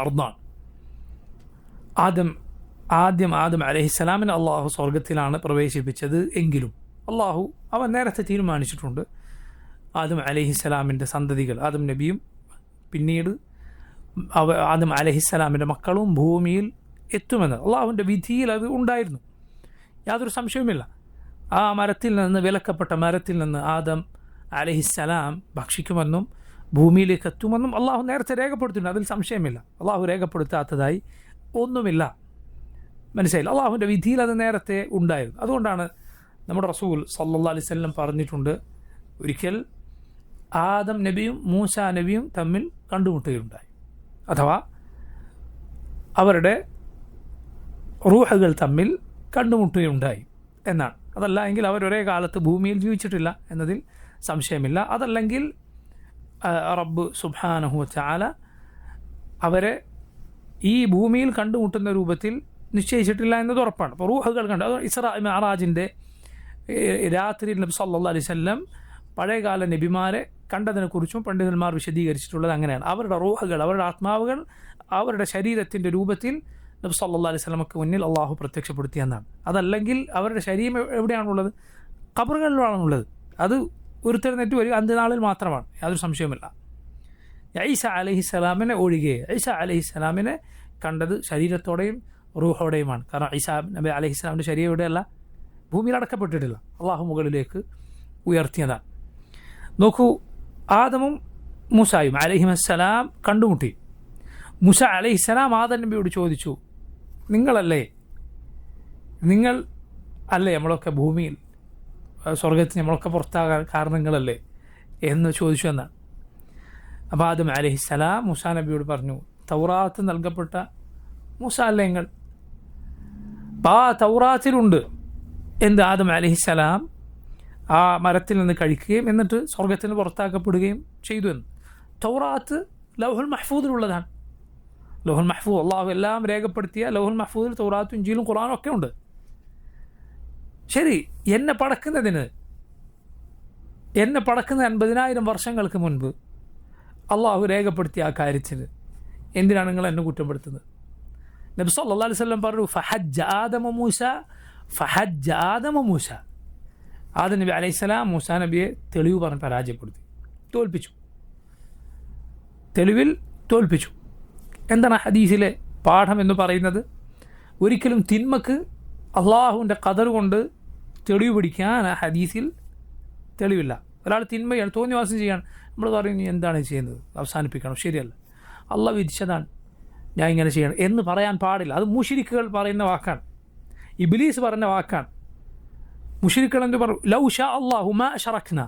അർദാണ്. ആദ്യം ആദം അലൈഹിസ്സലാമിനെ അള്ളാഹു സ്വർഗത്തിലാണ് പ്രവേശിപ്പിച്ചത്. എങ്കിലും അള്ളാഹു അവൻ നേരത്തെ തീരുമാനിച്ചിട്ടുണ്ട്, ആദം അലൈഹിസ്സലാമിൻ്റെ സന്തതികൾ, ആദം നബിയും പിന്നീട് ആദം അലൈഹിസ്സലാമിൻ്റെ മക്കളും ഭൂമിയിൽ എത്തുമെന്ന് അള്ളാഹുവിൻ്റെ വിധിയിൽ അത് ഉണ്ടായിരുന്നു. യാതൊരു സംശയവുമില്ല. ആ വിലക്കപ്പെട്ട മരത്തിൽ നിന്ന് ആദം അലൈഹിസ്സലാം ഭക്ഷിക്കുമെന്നും ഭൂമിയിലേക്ക് എത്തുമെന്നും അള്ളാഹു നേരത്തെ രേഖപ്പെടുത്തിയിട്ടുണ്ട്. അതിൽ സംശയമില്ല. അള്ളാഹു രേഖപ്പെടുത്താത്തതായി ഒന്നുമില്ല. മനസ്സിലായില്ല, അള്ളാഹുവിൻ്റെ വിധിയിൽ അത് നേരത്തെ ഉണ്ടായിരുന്നു. അതുകൊണ്ടാണ് നമ്മുടെ റസൂൽ സല്ലല്ലാഹു അലൈഹി വസല്ലം പറഞ്ഞിട്ടുണ്ട്, ഒരിക്കൽ ആദം നബിയും മൂസാ നബിയും തമ്മിൽ കണ്ടുമുട്ടുകയുണ്ടായി. അഥവാ അവരുടെ റൂഹുകൾ തമ്മിൽ കണ്ടുമുട്ടുകയുണ്ടായി എന്നാണ്. അതല്ല എങ്കിൽ അവരൊരേ കാലത്ത് ഭൂമിയിൽ ജീവിച്ചിട്ടില്ല എന്നതിൽ സംശയമില്ല. അതല്ലെങ്കിൽ റബ്ബ് സുബ്ഹാനഹു വ തആല അവരെ ഈ ഭൂമിയിൽ കണ്ടുമുട്ടുന്ന രൂപത്തിൽ നിശ്ചയിച്ചിട്ടില്ല എന്നത് ഉറപ്പാണ്. അപ്പോൾ റൂഹുകൾ കണ്ടു. അത് ഇസ്രാ മിഅ്റാജിൻ്റെ രാത്രിയിൽ നബി സല്ലല്ലാഹു അലൈഹി വസല്ലം പഴയകാല നബിമാരെ കണ്ടതിനെക്കുറിച്ചും പണ്ഡിതന്മാർ വിശദീകരിച്ചിട്ടുള്ളത് അങ്ങനെയാണ്. അവരുടെ റൂഹുകൾ, അവരുടെ ആത്മാവുകൾ അവരുടെ ശരീരത്തിൻ്റെ രൂപത്തിൽ നബി സല്ലല്ലാഹു അലൈഹി വസല്ലമക്ക് മുന്നിൽ അള്ളാഹു പ്രത്യക്ഷപ്പെടുത്തിയെന്നാണ്. അതല്ലെങ്കിൽ അവരുടെ ശരീരം എവിടെയാണുള്ളത്? ഖബറുകളിലാണുള്ളത്. അത് ഉരുത്തെഴുന്നേറ്റ് വരിക അന്ത്യനാളിൽ മാത്രമാണ്, യാതൊരു സംശയവുമില്ല. ഈസ അലൈഹിസ്സലാമിനെ ഒഴികെ ഈസ അലൈഹിസ്സലാമിനെ കണ്ടത് ശരീരത്തോടെയും റൂഹോടെയുമാണ്. കാരണം ഈസ നബി അലൈഹിസ്സലാമിൻ്റെ ശരീരം എവിടെയല്ല, ഭൂമിയിൽ അടക്കപ്പെട്ടിട്ടില്ല, അള്ളാഹു മുകളിലേക്ക് ഉയർത്തിയതാണ്. നോക്കൂ, ആദമും മൂസായും അലൈഹിസ്സലാം കണ്ടുമുട്ടി. മൂസ അലൈഹിസ്സലാം ആദം നബിയോട് ചോദിച്ചു, നിങ്ങൾ അല്ലേ നമ്മളൊക്കെ ഭൂമിയിൽ സ്വർഗത്തിൽ നമ്മളൊക്കെ പുറത്താകാൻ കാരണങ്ങളല്ലേ എന്ന് ചോദിച്ചു എന്നാണ്. അപ്പോൾ ആദം അലൈഹിസ്സലാം മൂസാ നബിയോട് പറഞ്ഞു, തൗറാത്ത് നൽകപ്പെട്ട മൂസ അല്ലേ നിങ്ങൾ? അപ്പോൾ ആ തൗറാത്തിലുണ്ട് എന്ത്? ആദം അലൈഹിസ്സലാം ആ മരത്തിൽ നിന്ന് കഴിക്കുകയും എന്നിട്ട് സ്വർഗത്തിൽ നിന്ന് പുറത്താക്കപ്പെടുകയും ചെയ്തു എന്ന്. തൗറാത്ത് ലൗഹുൽ മഹ്ഫൂദിലുള്ളതാണ്. ലൗഹുൽ മഹ്ഫൂദ് അള്ളാഹു എല്ലാം രേഖപ്പെടുത്തിയ ലൗഹുൽ മഹ്ഫൂദിൽ തൗറാത്തും ഇഞ്ചീലും ഖുർആനും ഒക്കെ ഉണ്ട്. ശരി, എന്നെ പടക്കുന്ന 50,000 വർഷങ്ങൾക്ക് മുൻപ് അള്ളാഹു രേഖപ്പെടുത്തിയ ആ കാര്യത്തിന് എന്തിനാണ് നിങ്ങൾ എന്നെ കുറ്റപ്പെടുത്തുന്നത്? നബി സല്ലല്ലാഹു അലൈഹി വസല്ലം പറഞ്ഞു, ഫഹജ്ജ ആദമ മൂസ. ആദം നബി അലൈഹിസ്സലാം മൂസാ നബിയെ തെളിവ് പറഞ്ഞ് പരാജയപ്പെടുത്തി, തോൽപ്പിച്ചു. എന്താണ് ഹദീസിലെ പാഠം എന്ന് പറയുന്നത്? ഒരിക്കലും തിന്മക്ക് അള്ളാഹുവിൻ്റെ ഖദർ കൊണ്ട് തെളിവ് പിടിക്കാൻ ആ ഹദീസിൽ തെളിവില്ല. ഒരാൾ തിന്മയാണ്, തോന്നിവാസം ചെയ്യാണ്, നമ്മൾ പറയും നീ എന്താണ് ചെയ്യുന്നത്, അവസാനിപ്പിക്കണം, ശരിയല്ല, അള്ളാഹ് വിധിച്ചതാണ്, ഞാൻ ഇങ്ങനെ ചെയ്യണം എന്ന് പറയാൻ പാടില്ല. അത് മുശ്രിക്കുകൾ പറയുന്ന വാക്കാണ്, ഇബ്ലീസ് പറഞ്ഞ വാക്കാണ്. മുശ്രിക്കുകൾ എന്ത് പറഞ്ഞു? ലൗ ഷാ അല്ലാഹു മാ അശ്റക്ന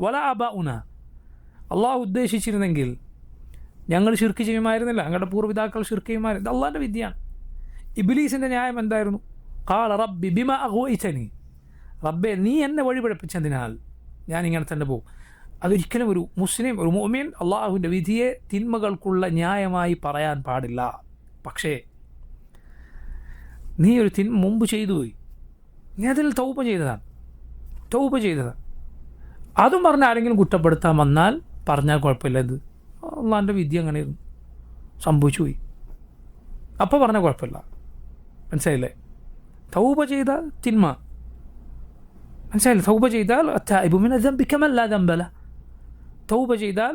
വലാ ആബാഉനാ. അള്ളാഹു ഉദ്ദേശിച്ചിരുന്നെങ്കിൽ ഞങ്ങൾ ശിർക്ക് ചെയ്യുമായിരുന്നില്ല, ഞങ്ങളുടെ പൂർവ്വപിതാക്കൾ ശിർക്ക് ചെയ്യുമായിരുന്നു. ഇത് അള്ളാഹിൻ്റെ വിദ്യയാണ്. ഇബ്ലീസിൻ്റെ ന്യായം എന്തായിരുന്നു? ഖാല റബ്ബി ബിമാ അഗ്വൈതനി. റബ്ബെ നീ എന്നെ വഴിപിഴപ്പിച്ചതിനാൽ ഞാൻ ഇങ്ങനെ തന്നെ പോകും. അതൊരിക്കലും ഒരു മുസ്ലിം, ഒരു മുഅ്മിൻ അള്ളാഹുവിൻ്റെ വിധിയെ തിന്മകൾക്കുള്ള ന്യായമായി പറയാൻ പാടില്ല. പക്ഷേ നീ ഒരു തിന്മ മുമ്പ് ചെയ്തു പോയി, നീ അതിൽ തൗബ ചെയ്തതാണ്, അതും പറഞ്ഞ് ആരെങ്കിലും കുറ്റപ്പെടുത്താൻ വന്നാൽ പറഞ്ഞാൽ കുഴപ്പമില്ല, ഇത് അള്ളാഹിൻ്റെ വിധി അങ്ങനെയായിരുന്നു, സംഭവിച്ചു പോയി, അപ്പോൾ പറഞ്ഞാൽ കുഴപ്പമില്ല. മനസ്സിലായില്ലേ? തൗബ ചെയ്ത തിന്മ, മനസ്സിലായില്ലേ? തൗബ ചെയ്താൽ അത്തായിബു മിന ദംബി കമൻ ലാ ദംബ ലഹ്. തൗബ ചെയ്താൽ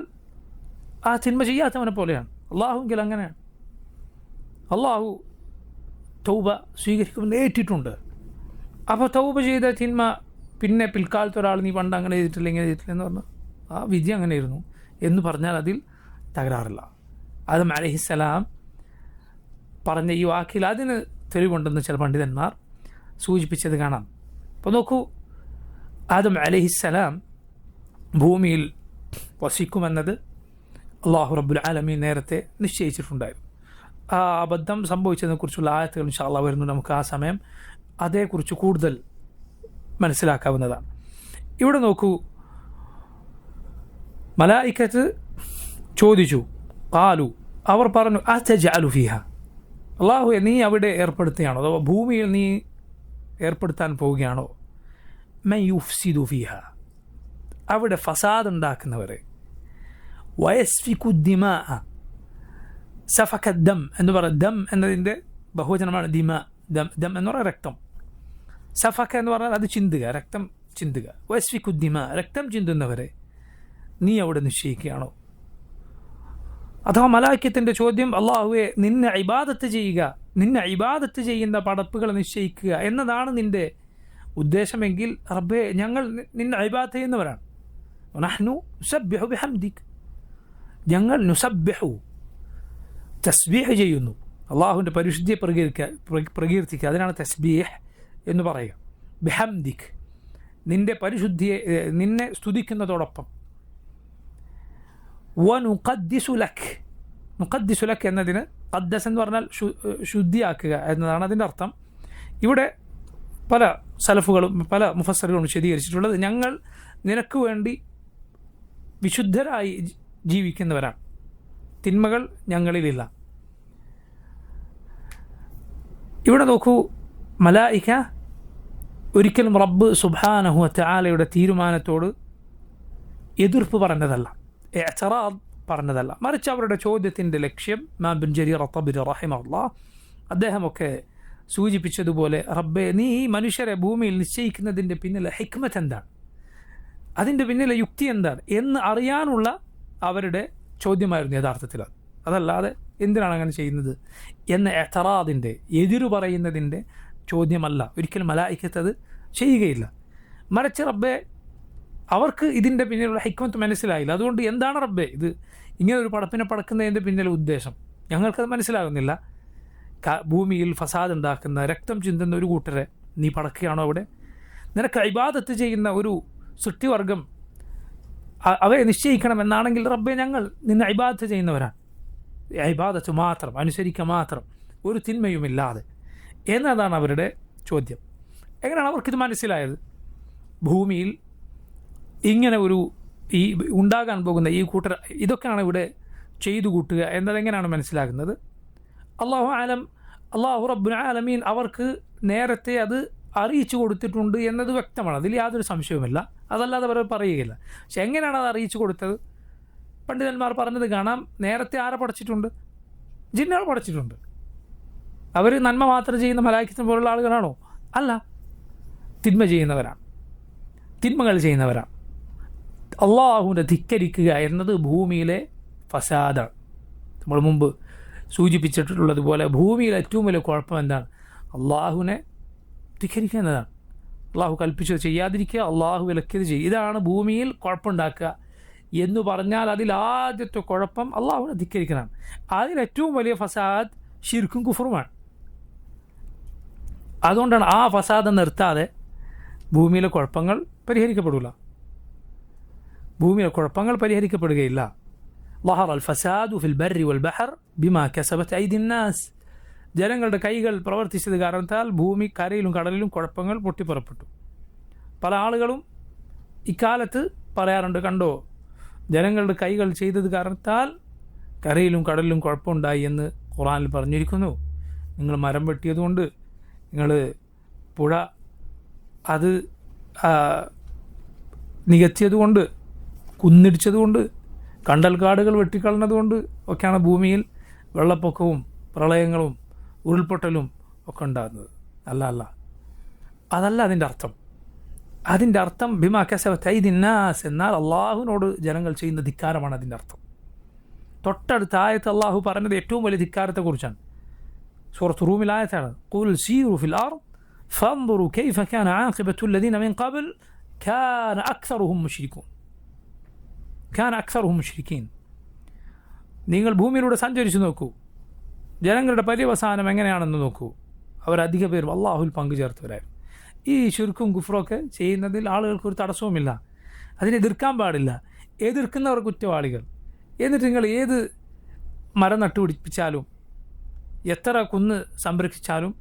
ആ തിന്മ ചെയ്യാത്തവനെ പോലെയാണ്. അള്ളാഹുവെങ്കിൽ അങ്ങനെയാണ്. അള്ളാഹു തൗബ സ്വീകരിക്കുമെന്ന് ഏറ്റിട്ടുണ്ട്. അപ്പോൾ തൗബ ചെയ്ത തിന്മ പിന്നെ പിൽക്കാലത്ത് ഒരാൾ നീ പണ്ട് അങ്ങനെ ചെയ്തിട്ടില്ല ഇങ്ങനെ ചെയ്തിട്ടില്ല എന്ന് പറഞ്ഞു, ആ വിധി അങ്ങനെയായിരുന്നു എന്ന് പറഞ്ഞാൽ അതിൽ തകരാറില്ല. ആദം അലൈഹിസ്സലാം പറഞ്ഞ ഈ വാക്കിൽ അതിന് തെളിവുണ്ടെന്ന് ചില പണ്ഡിതന്മാർ സൂചിപ്പിച്ചത് കാണാം. അപ്പോൾ നോക്കൂ, ആദം അലൈഹിസ്സലാം ഭൂമിയിൽ വസിക്കുമെന്നത് അള്ളാഹു റബ്ബുൽ ആലമീൻ നേരത്തെ നിശ്ചയിച്ചിട്ടുണ്ടായിരുന്നു. ആ അബദ്ധം സംഭവിച്ചതിനെക്കുറിച്ചുള്ള ആയത്തുകൾ ഇൻഷാ അല്ലാഹ് വരുന്നു. നമുക്ക് ആ സമയം അതേക്കുറിച്ച് കൂടുതൽ മനസ്സിലാക്കാവുന്നതാണ്. ഇവിടെ നോക്കൂ, മലായിക്കത്ത് ചോദിച്ചു, ഖാലു അവർ പറഞ്ഞു, അതജഅലു ഫീഹ, അള്ളാഹുവേ നീ അവിടെ ഏർപ്പെടുത്തുകയാണോ, അഥവാ ഭൂമിയിൽ നീ ഏർപ്പെടുത്താൻ പോവുകയാണോ, മൻ യുഫ്സിദു ഫീഹ, അവിടെ ഫസാദ് ഉണ്ടാക്കുന്നവരെ, വയസ്ഫിക്കു ദിമാ, സഫക ദം എന്ന് പറയുന്നത്, ദം എന്നതിൻ്റെ ബഹുവചനമാണ് ദിമാ, ദം എന്ന് പറയുന്നത് രക്തം, സഫക എന്ന് പറഞ്ഞാൽ അത് ചിന്തുക, രക്തം ചിന്തുക, വയസ്ഫിക്കു ദിമാ രക്തം ചിന്തുന്നവരെ നീ അവിടെ നിശ്ചയിക്കുകയാണോ? അഥവാ മലായിക്കത്തിൻ്റെ ചോദ്യം, അള്ളാഹുവെ നിന്നെ ഇബാദത്ത് ചെയ്യുന്ന പടപ്പുകൾ നിശ്ചയിക്കുക എന്നതാണ് നിൻ്റെ ഉദ്ദേശമെങ്കിൽ റബ്ബേ ഞങ്ങൾ നിന്നെ ഇബാദത്ത് ചെയ്യുന്നവരാണ്. നഹ്നു നുസബ്ബിഹു ബിഹംദിക്, ഞങ്ങൾ നുസബ്ബിഹു തസ്ബീഹ് ചെയ്യുന്നു, അള്ളാഹുവിൻ്റെ പരിശുദ്ധിയെ പ്രകീർത്തിക്കുക, അതിനാണ് തസ്ബീഹ് എന്ന് പറയുക. ബിഹംദിക് നിൻ്റെ പരിശുദ്ധിയെ, നിന്നെ സ്തുതിക്കുന്നതോടൊപ്പം, വനുഖദ്ദിസു ലക് എന്നതിന് ഖദ്ദസ് എന്ന് പറഞ്ഞാൽ ശുദ്ധിയാക്കുക എന്നതാണ് അതിൻ്റെ അർത്ഥം. ഇവിടെ പല സലഫുകളും പല മുഫസ്സിറുകളും വിശദീകരിച്ചിട്ടുള്ളത്, ഞങ്ങൾ നിനക്ക് വേണ്ടി വിശുദ്ധരായി ജീവിക്കുന്നവരാണ്, തിന്മകൾ ഞങ്ങളിലില്ല. ഇവിടെ നോക്കൂ, മലായിക ഒരിക്കലും റബ്ബ് സുബ്ഹാനഹു വ തആലയുടെ തീരുമാനത്തോട് എതിർപ്പ് പറഞ്ഞതല്ല, ഇഅ്തിറാദ് പറഞ്ഞതല്ല, മറിച്ച് അവരുടെ ചോദ്യത്തിൻ്റെ ലക്ഷ്യം ഇമാം ഇബ്നു ജരീർ അത്തബരി റഹിമഹുല്ലാഹ് അദ്ദേഹമൊക്കെ സൂചിപ്പിച്ചതുപോലെ, റബ്ബേ നീ ഈ മനുഷ്യരെ ഭൂമിയിൽ നിശ്ചയിക്കുന്നതിൻ്റെ പിന്നിലെ ഹിക്മത്ത് എന്താണ്, അതിൻ്റെ പിന്നിലെ യുക്തി എന്താണ് എന്ന് അറിയാനുള്ള അവരുടെ ചോദ്യമായിരുന്നു യഥാർത്ഥത്തിൽ. അതല്ലാതെ എന്തിനാണ് അങ്ങനെ ചെയ്യുന്നത് എന്ന ഇഅ്തിറാദിൻ്റെ, എതിരു പറയുന്നതിൻ്റെ ചോദ്യമല്ല. ഒരിക്കലും മലായിക്കത്ത് അത് ചെയ്യുകയില്ല. മറിച്ച് റബ്ബേ അവർക്ക് ഇതിൻ്റെ പിന്നിലുള്ള ഹിക്മത്ത് മനസ്സിലായില്ല, അതുകൊണ്ട് എന്താണ് റബ്ബേ ഇത് ഇങ്ങനെ ഒരു പടപ്പിനെ പടക്കുന്നതിൻ്റെ പിന്നിലെ ഉദ്ദേശം, ഞങ്ങൾക്കത് മനസ്സിലാകുന്നില്ല ഭൂമിയിൽ ഫസാദ് ഉണ്ടാക്കുന്ന, രക്തം ചിന്തുന്ന ഒരു കൂട്ടരെ നീ പടക്കുകയാണോ അവിടെ? നിനക്ക് ഇബാദത്ത് ചെയ്യുന്ന ഒരു സൃഷ്ടിവർഗം അവയെ നിശ്ചയിക്കണമെന്നാണെങ്കിൽ റബ്ബെ ഞങ്ങൾ നിന്നെ ഇബാദത്ത് ചെയ്യുന്നവരാണ്, ഇബാദത്ത് മാത്രം, അനുസരിക്കുക മാത്രം, ഒരു തിന്മയുമില്ലാതെ എന്നതാണ് അവരുടെ ചോദ്യം. എങ്ങനെയാണ് അവർക്കിത് മനസ്സിലായത്? ഭൂമിയിൽ ഇങ്ങനെ ഈ ഉണ്ടാകാൻ പോകുന്ന ഈ കൂട്ടർ ഇതൊക്കെയാണ് ഇവിടെ ചെയ്തു കൂട്ടുക എന്നതെങ്ങനെയാണ് മനസ്സിലാകുന്നത്? അള്ളാഹു റബ്ബുൽ ആലമീൻ അവർക്ക് നേരത്തെ അത് അറിയിച്ചു കൊടുത്തിട്ടുണ്ട് എന്നത് വ്യക്തമാണ്, അതിൽ യാതൊരു സംശയവുമില്ല, അതല്ലാതെ അവർ പറയുകയില്ല. പക്ഷെ എങ്ങനെയാണ് അത് അറിയിച്ചു കൊടുത്തത്? പണ്ഡിതന്മാർ പറഞ്ഞത് കാണാം, നേരത്തെ ആരെ പഠിച്ചിട്ടുണ്ട്? ജിന്നുകൾ പഠിച്ചിട്ടുണ്ട്. അവർ നന്മ മാത്രം ചെയ്യുന്ന മലായിക്കത്തിനെ പോലുള്ള ആളുകളാണോ? അല്ല, തിന്മകൾ ചെയ്യുന്നവരാണ്. അള്ളാഹുവിനെ ധിക്കരിക്കുക എന്നത് ഭൂമിയിലെ ഫസാദാണ്. നമ്മൾ മുമ്പ് സൂചിപ്പിച്ചിട്ടുള്ളതുപോലെ ഭൂമിയിലെ ഏറ്റവും വലിയ കുഴപ്പം എന്താണ്? അള്ളാഹുവിനെ ധിക്കരിക്കുക എന്നതാണ്. അള്ളാഹു കൽപ്പിച്ചത് ചെയ്യാതിരിക്കുക, അള്ളാഹു വിലക്കിയത് ചെയ്യുക, ഇതാണ് ഭൂമിയിൽ കുഴപ്പമുണ്ടാക്കുക എന്ന് പറഞ്ഞാൽ അതിൽ ആദ്യത്തെ കുഴപ്പം അള്ളാഹുവിനെ ധിക്കരിക്കലാണ്. അതിലേറ്റവും വലിയ ഫസാദ് ശിർക്കും കുഫറുമാണ്. അതുകൊണ്ടാണ് ആ ഫസാദ് നിർത്താതെ ഭൂമിയിലെ കുഴപ്പങ്ങൾ പരിഹരിക്കപ്പെടില്ല. ഭൂമിയിലെ കുഴപ്പങ്ങൾ പരിഹരിക്കപ്പെടുകയില്ല. ളഹറ അൽ ഫസാദു ഫിൽ ബർരി വൽ ബഹർ ബിമാ കസബത് ഐദി നാസ്. ജനങ്ങളുടെ കൈകൾ പ്രവർത്തിച്ചത് കാരണത്താൽ ഭൂമി, കരയിലും കടലിലും കുഴപ്പങ്ങൾ പൊട്ടിപ്പുറപ്പെട്ടു. പല ആളുകളും ഇക്കാലത്ത് പറയാറുണ്ട്, കണ്ടോ ജനങ്ങളുടെ കൈകൾ ചെയ്തത് കാരണത്താൽ കരയിലും കടലിലും കുഴപ്പമുണ്ടായി എന്ന് ഖുർആനിൽ പറഞ്ഞിരിക്കുന്നു. നിങ്ങൾ മരം വെട്ടിയതുകൊണ്ട്, നിങ്ങൾ പുഴ അത് നികത്തിയതുകൊണ്ട്, കുന്നിടിച്ചതുകൊണ്ട്, കണ്ടൽക്കാടുകൾ വെട്ടിക്കളഞ്ഞതുകൊണ്ട് ഒക്കെയാണ് ഭൂമിയിൽ വെള്ളപ്പൊക്കവും പ്രളയങ്ങളും ഉരുൾപൊട്ടലും ഒക്കെ ഉണ്ടാകുന്നത്. അതല്ല അതിൻ്റെ അർത്ഥം. അതിൻ്റെ അർത്ഥം ബിമാ കസബത് ഐദി നാസ് എന്നാൽ അള്ളാഹുവിനോട് ജനങ്ങൾ ചെയ്യുന്ന ധിക്കാരമാണ് അതിൻ്റെ അർത്ഥം. തൊട്ടടുത്ത ആയത്ത് അള്ളാഹു പറഞ്ഞത് ഏറ്റവും വലിയ ധിക്കാരത്തെക്കുറിച്ചാണ്. സൂറത്ത് റൂമിൽ ആയത്താണ്, ഖുൽ സീറു ഫിൽ അർദ് ഫൻദുറു കൈഫ കാന ആഖിബത്തു അല്ലദീന മിൻ ഖബ്ൽ കാന അക്സറുഹും മുശ്രിക്കീൻ. നിങ്ങൾ ഭൂമിയിലൂടെ സഞ്ചരിച്ചു നോക്കൂ, ജനങ്ങളുടെ പര്യവസാനം എങ്ങനെയാണെന്ന് നോക്കൂ. അവരധിക പേരും അള്ളാഹുൽ പങ്കുചേർത്തവരായിരുന്നു. ഈ ശിർക്കും കുഫ്രൊക്കെ ചെയ്യുന്നതിൽ ആളുകൾക്കൊരു തടസ്സവുമില്ല, അതിനെ എതിർക്കാൻ പാടില്ല. എതിർക്കുന്നവർ കുറ്റവാളികൾ. എന്നിട്ട് നിങ്ങൾ ഏത് മരം നട്ടുപിടിപ്പിച്ചാലും, എത്ര കുന്ന് സംരക്ഷിച്ചാലും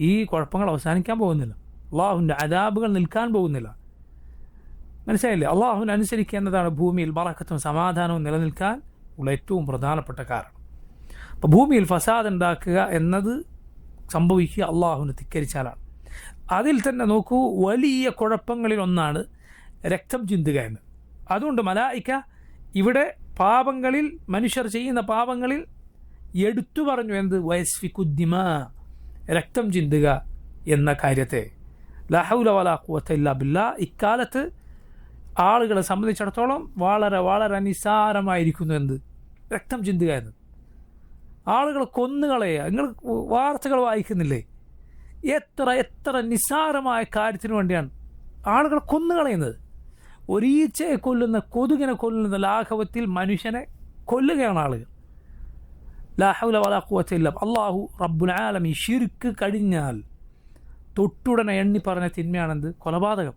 ഈ കുഴപ്പങ്ങൾ അവസാനിക്കാൻ പോകുന്നില്ല. അള്ളാഹുവിൻ്റെ അദാബുകൾ നിൽക്കാൻ പോകുന്നില്ല. മനസ്സിലായില്ലേ? അള്ളാഹുവിനെ അനുസരിക്കുക എന്നതാണ് ഭൂമിയിൽ ബറക്കത്തും സമാധാനവും നിലനിൽക്കാൻ ഉള്ള ഏറ്റവും പ്രധാനപ്പെട്ട കാരണം. അപ്പോൾ ഭൂമിയിൽ ഫസാദ് ഉണ്ടാക്കുക എന്നത് സംഭവിക്കുക അള്ളാഹുവിനെ ധിക്കരിച്ചാലാണ്. അതിൽ തന്നെ നോക്കൂ, വലിയ കുഴപ്പങ്ങളിൽ ഒന്നാണ് രക്തം ചിന്തുക എന്ന്. അതുകൊണ്ട് മലായിക്ക ഇവിടെ പാപങ്ങളിൽ, മനുഷ്യർ ചെയ്യുന്ന പാപങ്ങളിൽ എടുത്തു പറഞ്ഞു എന്ത്? വയസ്ഫിക്കുദ്ദിമാ, രക്തം ചിന്തുക എന്ന കാര്യത്തെ. ലാ ഹൗല വലാ ഖുവത ഇല്ലാ ബില്ലാ. ഇക്കാലത്ത് ആളുകളെ സംബന്ധിച്ചിടത്തോളം വളരെ വളരെ നിസ്സാരമായിരിക്കുന്നു എന്ത്? രക്തം ചിന്തുക എന്നത്. ആളുകൾ കൊന്നുകളയുക. നിങ്ങൾ വാർത്തകൾ വായിക്കുന്നില്ലേ? എത്ര നിസ്സാരമായ കാര്യത്തിന് വേണ്ടിയാണ് ആളുകൾ കൊന്നുകളയുന്നത്. ഒരീച്ചയെ കൊല്ലുന്ന, കൊതുകിനെ കൊല്ലുന്ന ലാഘവത്തിൽ മനുഷ്യനെ കൊല്ലുകയാണ് ആളുകൾ. ലാ ഹൗല വലാ ഖുവത ഇല്ലാ ബില്ലാ. അല്ലാഹു റബ്ബുൽ ആലമീൻ ശിർക്ക് കഴിഞ്ഞാൽ തൊട്ടുടനെ എണ്ണി പറഞ്ഞ തിന്മയാണെന്ത്? കൊലപാതകം.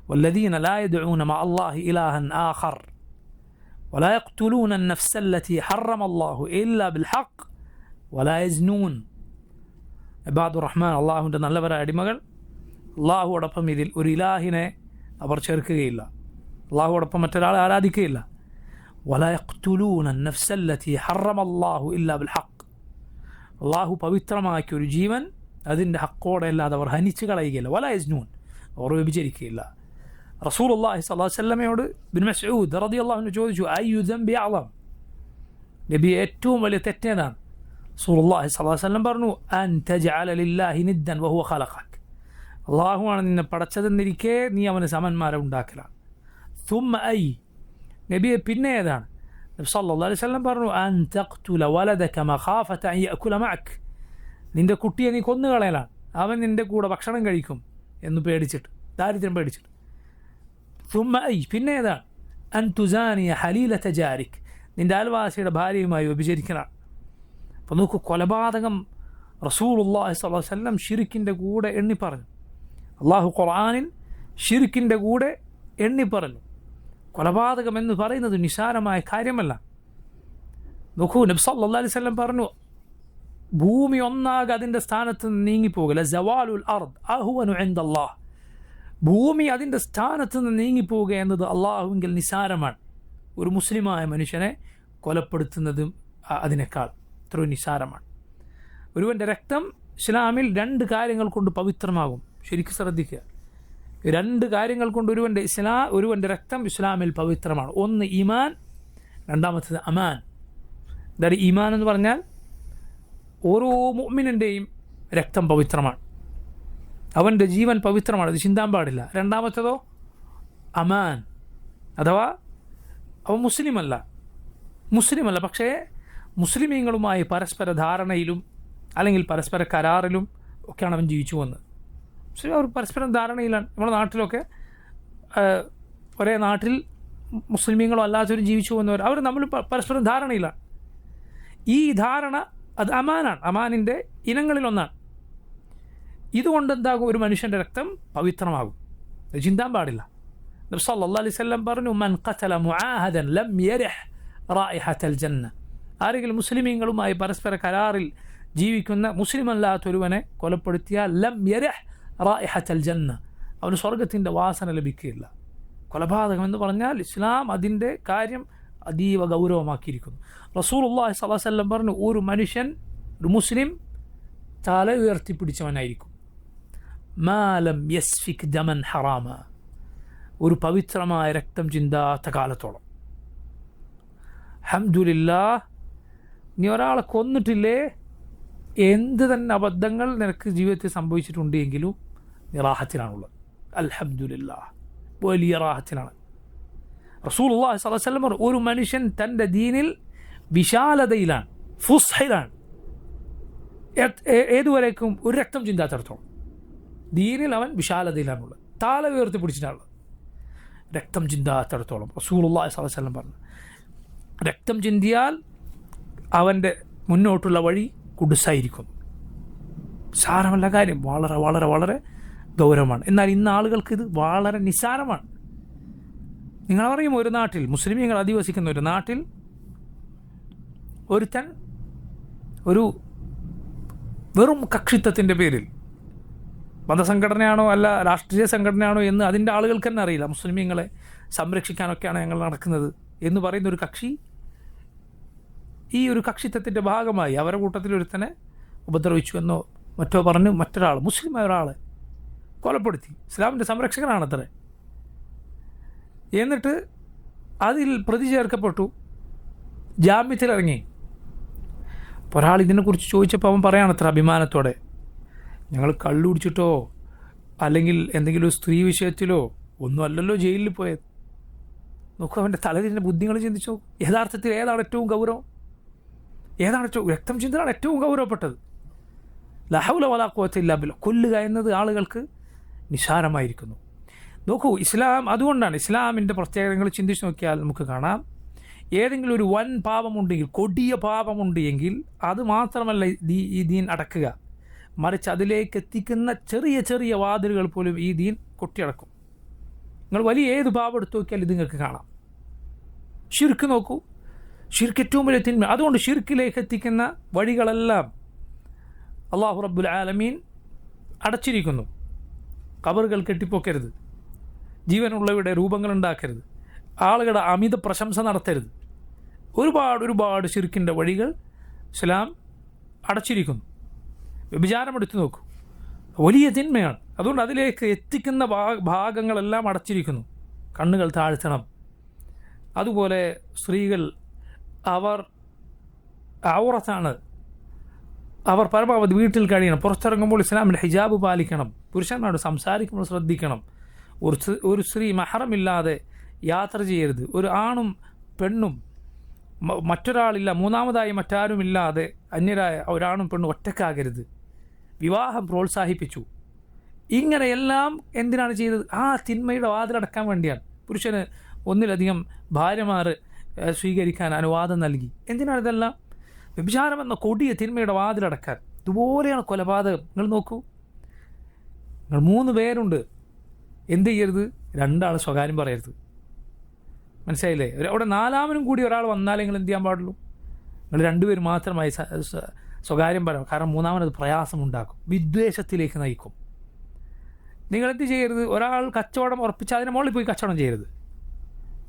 വല്ലദീന ലാ യദ്ഊന മഅ അല്ലാഹി ഇലാഹൻ ആഖർ വലാ യഖ്തുലൂന അൻ-നഫ്സ അല്ലതി ഹറമ അല്ലാഹു ഇല്ലാ ബിൽ ഹഖ് വലാ യസ്നൂൻ. ഇബാദുർ റഹ്മാൻ, അള്ളാഹുവിൻ്റെ നല്ലവരായ അടിമകൾ, അള്ളാഹുവോടൊപ്പം ഇതിൽ ഒരു ഇലാഹിനെ അവർ ചേർക്കുകയില്ല, അള്ളാഹുവോടൊപ്പം മറ്റൊരാളെ ആരാധിക്കുകയില്ല. വലാ യഖ്തുലൂന അൻ-നഫ്സ അല്ലതി ഹറമ അല്ലാഹു ഇല്ലാ ബിൽ ഹഖ്. അള്ളാഹു പവിത്രമാക്കിയ ഒരു ജീവൻ അതിൻ്റെ ഹക്കോടെ അല്ലാതെ അവർ ഹനിച്ചു കളയുകയില്ല. വലാ യസ്നൂൻ, അവർ വ്യഭിചരിക്കുകയില്ല. റസൂലുള്ളാഹി സ്വല്ലല്ലാഹു അലൈഹി വസല്ലമയോട് ഇബ്നു മസ്ഊദ് റളിയല്ലാഹു അൻഹു ചോദിച്ചു, അയ്യു ദംബി അഅ്ളം, നബി ഏറ്റവും വലിയ തെറ്റേതാണ്? റസൂലുള്ളാഹി സ്വല്ലല്ലാഹു അലൈഹി വസല്ലം പറഞ്ഞു, അൻ തജ്അല ലില്ലാഹി നിദ്ദൻ വഹുവ ഖലഖക്, അള്ളാഹുവാണ് നിന്നെ പടച്ചതെന്നിരിക്കെ നീ അവന് സമന്മാരെ ഉണ്ടാക്കലാണ്. സുമ്മ ഐ, നബിയെ പിന്നെ ഏതാണ്? നബി സല്ലല്ലാഹു അലൈഹി വസല്ലം പറഞ്ഞു, അൻ തഖ്തുല വലദക മഖാഫത അൻ യഅകുല മഅക്, നിന്റെ കുട്ടിയെ നീ കൊന്നുകളയലാണ്, അവൻ നിന്റെ കൂടെ ഭക്ഷണം കഴിക്കും എന്ന് പേടിച്ചിട്ട്, ദാരിദ്ര്യം പേടിച്ചിട്ട്. സുമ്മ ഐ, പിന്നെ ഏതാണ്? അൻ തുസാനിയ ഹലീലത ജാരിക്, നിന്റെ അയൽവാസിയുടെ ഭാര്യയുമായി വ്യഭിചരിക്കണം. അപ്പോൾ നോക്കൂ, കൊലപാതകം റസൂലുള്ളാഹി സ്വല്ലല്ലാഹു അലൈഹി വസല്ലം ഷിർക്കിൻ്റെ കൂടെ എണ്ണി പറഞ്ഞു. അള്ളാഹു ഖുർആനിൽ ഷിർക്കിൻ്റെ കൂടെ എണ്ണി പറഞ്ഞു. കൊലപാതകം എന്ന് പറയുന്നത് നിസ്സാരമായ കാര്യമല്ല. നോക്കൂ, നബി സല്ലല്ലാഹു അലൈഹി വസല്ലം പറഞ്ഞു, ഭൂമി ഒന്നാകെ അതിൻ്റെ സ്ഥാനത്ത് നിന്ന് നീങ്ങിപ്പോകില്ല. സവാലുൽ അർദ് അഹ്വനു ഇൻദല്ലാഹ്. ഭൂമി അതിൻ്റെ സ്ഥാനത്ത് നിന്ന് നീങ്ങിപ്പോവുക എന്നത് അള്ളാഹുവിൽ നിസ്സാരമാണ്. ഒരു മുസ്ലിമായ മനുഷ്യനെ കൊലപ്പെടുത്തുന്നതും അതിനേക്കാൾ എത്രയോ നിസ്സാരമാണ്. ഒരുവൻ്റെ രക്തം ഇസ്ലാമിൽ 2 കാര്യങ്ങൾ കൊണ്ട് പവിത്രമാകും. ശരിക്കും ശ്രദ്ധിക്കുക, 2 കാര്യങ്ങൾ കൊണ്ട് ഒരുവൻ്റെ രക്തം ഇസ്ലാമിൽ പവിത്രമാണ്. ഒന്ന് ഈമാൻ, രണ്ടാമത്തേത് അമാൻ. എന്താണ് ഈമാൻ എന്ന് പറഞ്ഞാൽ? ഓരോ മുഅ്മിനിൻ്റെയും രക്തം പവിത്രമാണ്, അവൻ്റെ ജീവൻ പവിത്രമാണ്, അത് ചിന്താൻ പാടില്ല. രണ്ടാമത്തേതോ അമാൻ, അഥവാ അവൻ മുസ്ലിമല്ല, പക്ഷേ മുസ്ലിമീങ്ങളുമായി പരസ്പര ധാരണയിലും അല്ലെങ്കിൽ പരസ്പര കരാറിലും ഒക്കെയാണ് അവൻ ജീവിച്ചു വന്നത്. മുസ്ലിം അവർ പരസ്പരം ധാരണയിലാണ്. നമ്മുടെ നാട്ടിലൊക്കെ ഒരേ നാട്ടിൽ മുസ്ലിമീങ്ങളോ അല്ലാത്തവരും ജീവിച്ചു വന്നവർ, അവർ നമ്മൾ പരസ്പരം ധാരണയിലാണ്. ഈ ധാരണ അത് അമാനാണ്, അമാനിൻ്റെ ഇനങ്ങളിലൊന്നാണ്. ഇതുകൊണ്ട് എന്താകും? ഒരു മനുഷ്യൻ്റെ രക്തം പവിത്രമാകും, അത് ചിന്താൻ പാടില്ല. നബി സല്ലല്ലാഹു അലൈഹി വസല്ലം പറഞ്ഞു, മൻ ഖതല മുആഹദൻ ലം യരിഹ് റായിഹത്തൽ ജന്ന. ആരെങ്കിലും മുസ്ലിമീങ്ങളുമായി പരസ്പര കരാറിൽ ജീവിക്കുന്ന മുസ്ലിം അല്ലാത്തൊരുവനെ കൊലപ്പെടുത്തിയാൽ ലം യരിഹ് റായിഹത്തൽ ജന്ന, അവന് സ്വർഗത്തിൻ്റെ വാസന ലഭിക്കുകയില്ല. കൊലപാതകം എന്ന് പറഞ്ഞാൽ ഇസ്ലാം അതിൻ്റെ കാര്യം അതീവ ഗൗരവമാക്കിയിരിക്കുന്നു. റസൂലുള്ളാഹി സ്വല്ലല്ലാഹു അലൈഹി വസല്ലം പറഞ്ഞു, ഒരു മനുഷ്യൻ, ഒരു മുസ്ലിം തല ഉയർത്തിപ്പിടിച്ചവനായിരിക്കും. മാലം യസ്ഫിക് ദമൻ ഹറാമ, ഒരു പവിത്രമായ രക്തം ചിന്താത്ത കാലത്തോളം. അൽഹംദുലില്ലാഹ്, നീ ഒരാളെ കൊന്നിട്ടില്ലേ, എന്ത് തന്നെ അബദ്ധങ്ങൾ നിനക്ക് ജീവിതത്തിൽ സംഭവിച്ചിട്ടുണ്ട് എങ്കിലും നീ റാഹത്തിലാണുള്ളത്. അൽഹംദുലില്ലാഹ്, വലിയ റാഹത്തിലാണ്. റസൂലുള്ളാഹി സ്വല്ലല്ലാഹു അലൈഹി വസല്ലം പറഞ്ഞു, ഒരു മനുഷ്യൻ തൻ്റെ ദീനിൽ വിശാലതയിലാണ്, ഫുസ്ഹയിലാണ്. ഏതുവരേക്കും? ഒരു രക്തം ചിന്താത്തടത്തോളം ദീനിൽ അവൻ വിശാലതയിലാണുള്ളത്, താല ഉയർത്തി പിടിച്ചിട്ടാണുള്ളത്. രക്തം ചിന്താത്തടത്തോളം റസൂലുള്ളാഹി സ്വല്ലല്ലാഹു അലൈഹി വസല്ലം പറഞ്ഞു, രക്തം ചിന്തിയാൽ അവൻ്റെ മുന്നോട്ടുള്ള വഴി കുടുസായിരിക്കും. സാരമല്ല കാര്യം, വളരെ വളരെ വളരെ ഗൗരവമാണ്. എന്നാൽ ഇന്ന് ആളുകൾക്ക് ഇത് വളരെ നിസ്സാരമാണ്. നിങ്ങൾ പറയും, ഒരു നാട്ടിൽ, മുസ്ലിമീങ്ങൾ അധിവസിക്കുന്ന ഒരു നാട്ടിൽ ഒരുത്തൻ ഒരു വെറും കക്ഷിത്വത്തിൻ്റെ പേരിൽ, മതസംഘടനയാണോ അല്ല രാഷ്ട്രീയ സംഘടനയാണോ എന്ന് അതിൻ്റെ ആളുകൾക്ക് തന്നെ അറിയില്ല, മുസ്ലിമീങ്ങളെ സംരക്ഷിക്കാനൊക്കെയാണ് ഞങ്ങൾ നടക്കുന്നത് എന്ന് പറയുന്ന ഒരു കക്ഷി ഈ ഒരു കക്ഷിത്വത്തിൻ്റെ ഭാഗമായി അവരുടെ കൂട്ടത്തിൽ ഒരുത്തനെ ഉപദ്രവിച്ചു എന്നോ മറ്റോ പറഞ്ഞ് മറ്റൊരാൾ, മുസ്ലിമായ ഒരാളെ കൊലപ്പെടുത്തി. ഇസ്ലാമിൻ്റെ സംരക്ഷകനാണത്ര. എന്നിട്ട് അതിൽ പ്രതി ചേർക്കപ്പെട്ടു, ജാമ്യത്തിലിറങ്ങി. ഒരാൾ ഇതിനെക്കുറിച്ച് ചോദിച്ചപ്പോൾ അവൻ പറയാണത്ര അഭിമാനത്തോടെ, ഞങ്ങൾ കള്ളു കുടിച്ചിട്ടോ അല്ലെങ്കിൽ എന്തെങ്കിലും ഒരു സ്ത്രീ വിഷയത്തിലോ ഒന്നും അല്ലല്ലോ ജയിലിൽ പോയത്. നോക്കൂ, അവൻ്റെ തലതിൻ്റെ ബുദ്ധികൾ ചിന്തിച്ചോ. യഥാർത്ഥത്തിൽ ഏതാണ് ഏറ്റവും ഗൗരവം? ഏതാണ് രക്തം ചിന്തയാണ് ഏറ്റവും ഗൗരവപ്പെട്ടത്. ലാ ഹൗല വലാ ഖുവത ഇല്ലാ ബില്ലാഹ്. കൊല്ലുക എന്നത് ആളുകൾക്ക് നിസ്സാരമായിരിക്കുന്നു. നോക്കൂ, ഇസ്ലാം, അതുകൊണ്ടാണ് ഇസ്ലാമിൻ്റെ പ്രത്യേകതകൾ ചിന്തിച്ച് നോക്കിയാൽ നമുക്ക് കാണാം, ഏതെങ്കിലും ഒരു വൻ പാപമുണ്ടെങ്കിൽ, കൊടിയ പാപമുണ്ട് എങ്കിൽ അത് മാത്രമല്ല ഈ ദീൻ അടക്കുക, മറിച്ച് അതിലേക്ക് എത്തിക്കുന്ന ചെറിയ ചെറിയ വാതിലുകൾ പോലും ഈ ദീൻ കൊട്ടിയടക്കും. നിങ്ങൾ വലിയ ഏത് പാപം എടുത്തു നോക്കിയാൽ ഇത് നിങ്ങൾക്ക് കാണാം. ഷിർക്ക് നോക്കൂ, ഷിർക്ക് ഏറ്റവും വലിയ തിന്മ. അതുകൊണ്ട് ഷിർക്കിലേക്ക് എത്തിക്കുന്ന വഴികളെല്ലാം അല്ലാഹു റബ്ബുൽ ആലമീൻ അടച്ചിരിക്കുന്നു. ഖബറുകൾ കെട്ടിപ്പൊക്കരുത്, ജീവനുള്ളവയുടെ രൂപങ്ങൾ ഉണ്ടാക്കരുത്, ആളുകളുടെ അമിത പ്രശംസ നടത്തരുത്. ഒരുപാട് ഷിർക്കിൻ്റെ വഴികൾ ഇസ്ലാം അടച്ചിരിക്കുന്നു. വ്യഭിചാരം എടുത്തു നോക്കൂ, വലിയ തിന്മയാണ്. അതുകൊണ്ട് അതിലേക്ക് എത്തിക്കുന്ന ഭാഗങ്ങളെല്ലാം അടച്ചിരിക്കുന്നു. കണ്ണുകൾ താഴ്ത്തണം. അതുപോലെ സ്ത്രീകൾ, അവർ ഔറത്താണ്, അവർ പരമാവധി വീട്ടിൽ കഴിയണം. പുറത്തിറങ്ങുമ്പോൾ ഇസ്ലാമിൻ്റെ ഹിജാബ് പാലിക്കണം. പുരുഷന്മാരോട് സംസാരിക്കുമ്പോൾ ശ്രദ്ധിക്കണം. ഒരു സ്ത്രീ മഹറമില്ലാതെ യാത്ര ചെയ്യരുത്. ഒരു ആണും പെണ്ണും, മറ്റൊരാളില്ല, മൂന്നാമതായി മറ്റാരുമില്ലാതെ അന്യരായ ഒരാണും പെണ്ണും ഒറ്റക്കാകരുത്. വിവാഹം പ്രോത്സാഹിപ്പിച്ചു. ഇങ്ങനെയെല്ലാം എന്തിനാണ് ചെയ്തത്? ആ തിന്മയുടെ വാതിലടക്കാൻ വേണ്ടിയാണ്. പുരുഷന് ഒന്നിലധികം ഭാര്യമാർ സ്വീകരിക്കാൻ അനുവാദം നൽകി. എന്തിനാണ് ഇതെല്ലാം? വ്യഭിചാരം എന്ന കൊടിയ തിന്മയുടെ വാതിലടക്കാൻ. ഇതുപോലെയാണ് കൊലപാതകം. നിങ്ങൾ നോക്കൂ, നിങ്ങൾ 3 പേരുണ്ട്, എന്ത് ചെയ്യരുത്? 2 ആൾ സ്വകാര്യം പറയരുത്. മനസ്സിലായില്ലേ? അവിടെ 4-മനും കൂടി ഒരാൾ വന്നാലേ നിങ്ങൾ എന്ത് ചെയ്യാൻ പാടുള്ളൂ? നിങ്ങൾ 2 പേര് മാത്രമായി സ്വകാര്യം പറയാം. കാരണം 3-മനത് പ്രയാസമുണ്ടാക്കും, വിദ്വേഷത്തിലേക്ക് നയിക്കും. നിങ്ങളെന്ത് ചെയ്യരുത്? ഒരാൾ കച്ചവടം ഉറപ്പിച്ച് അതിന് മുകളിൽ പോയി കച്ചവടം ചെയ്യരുത്.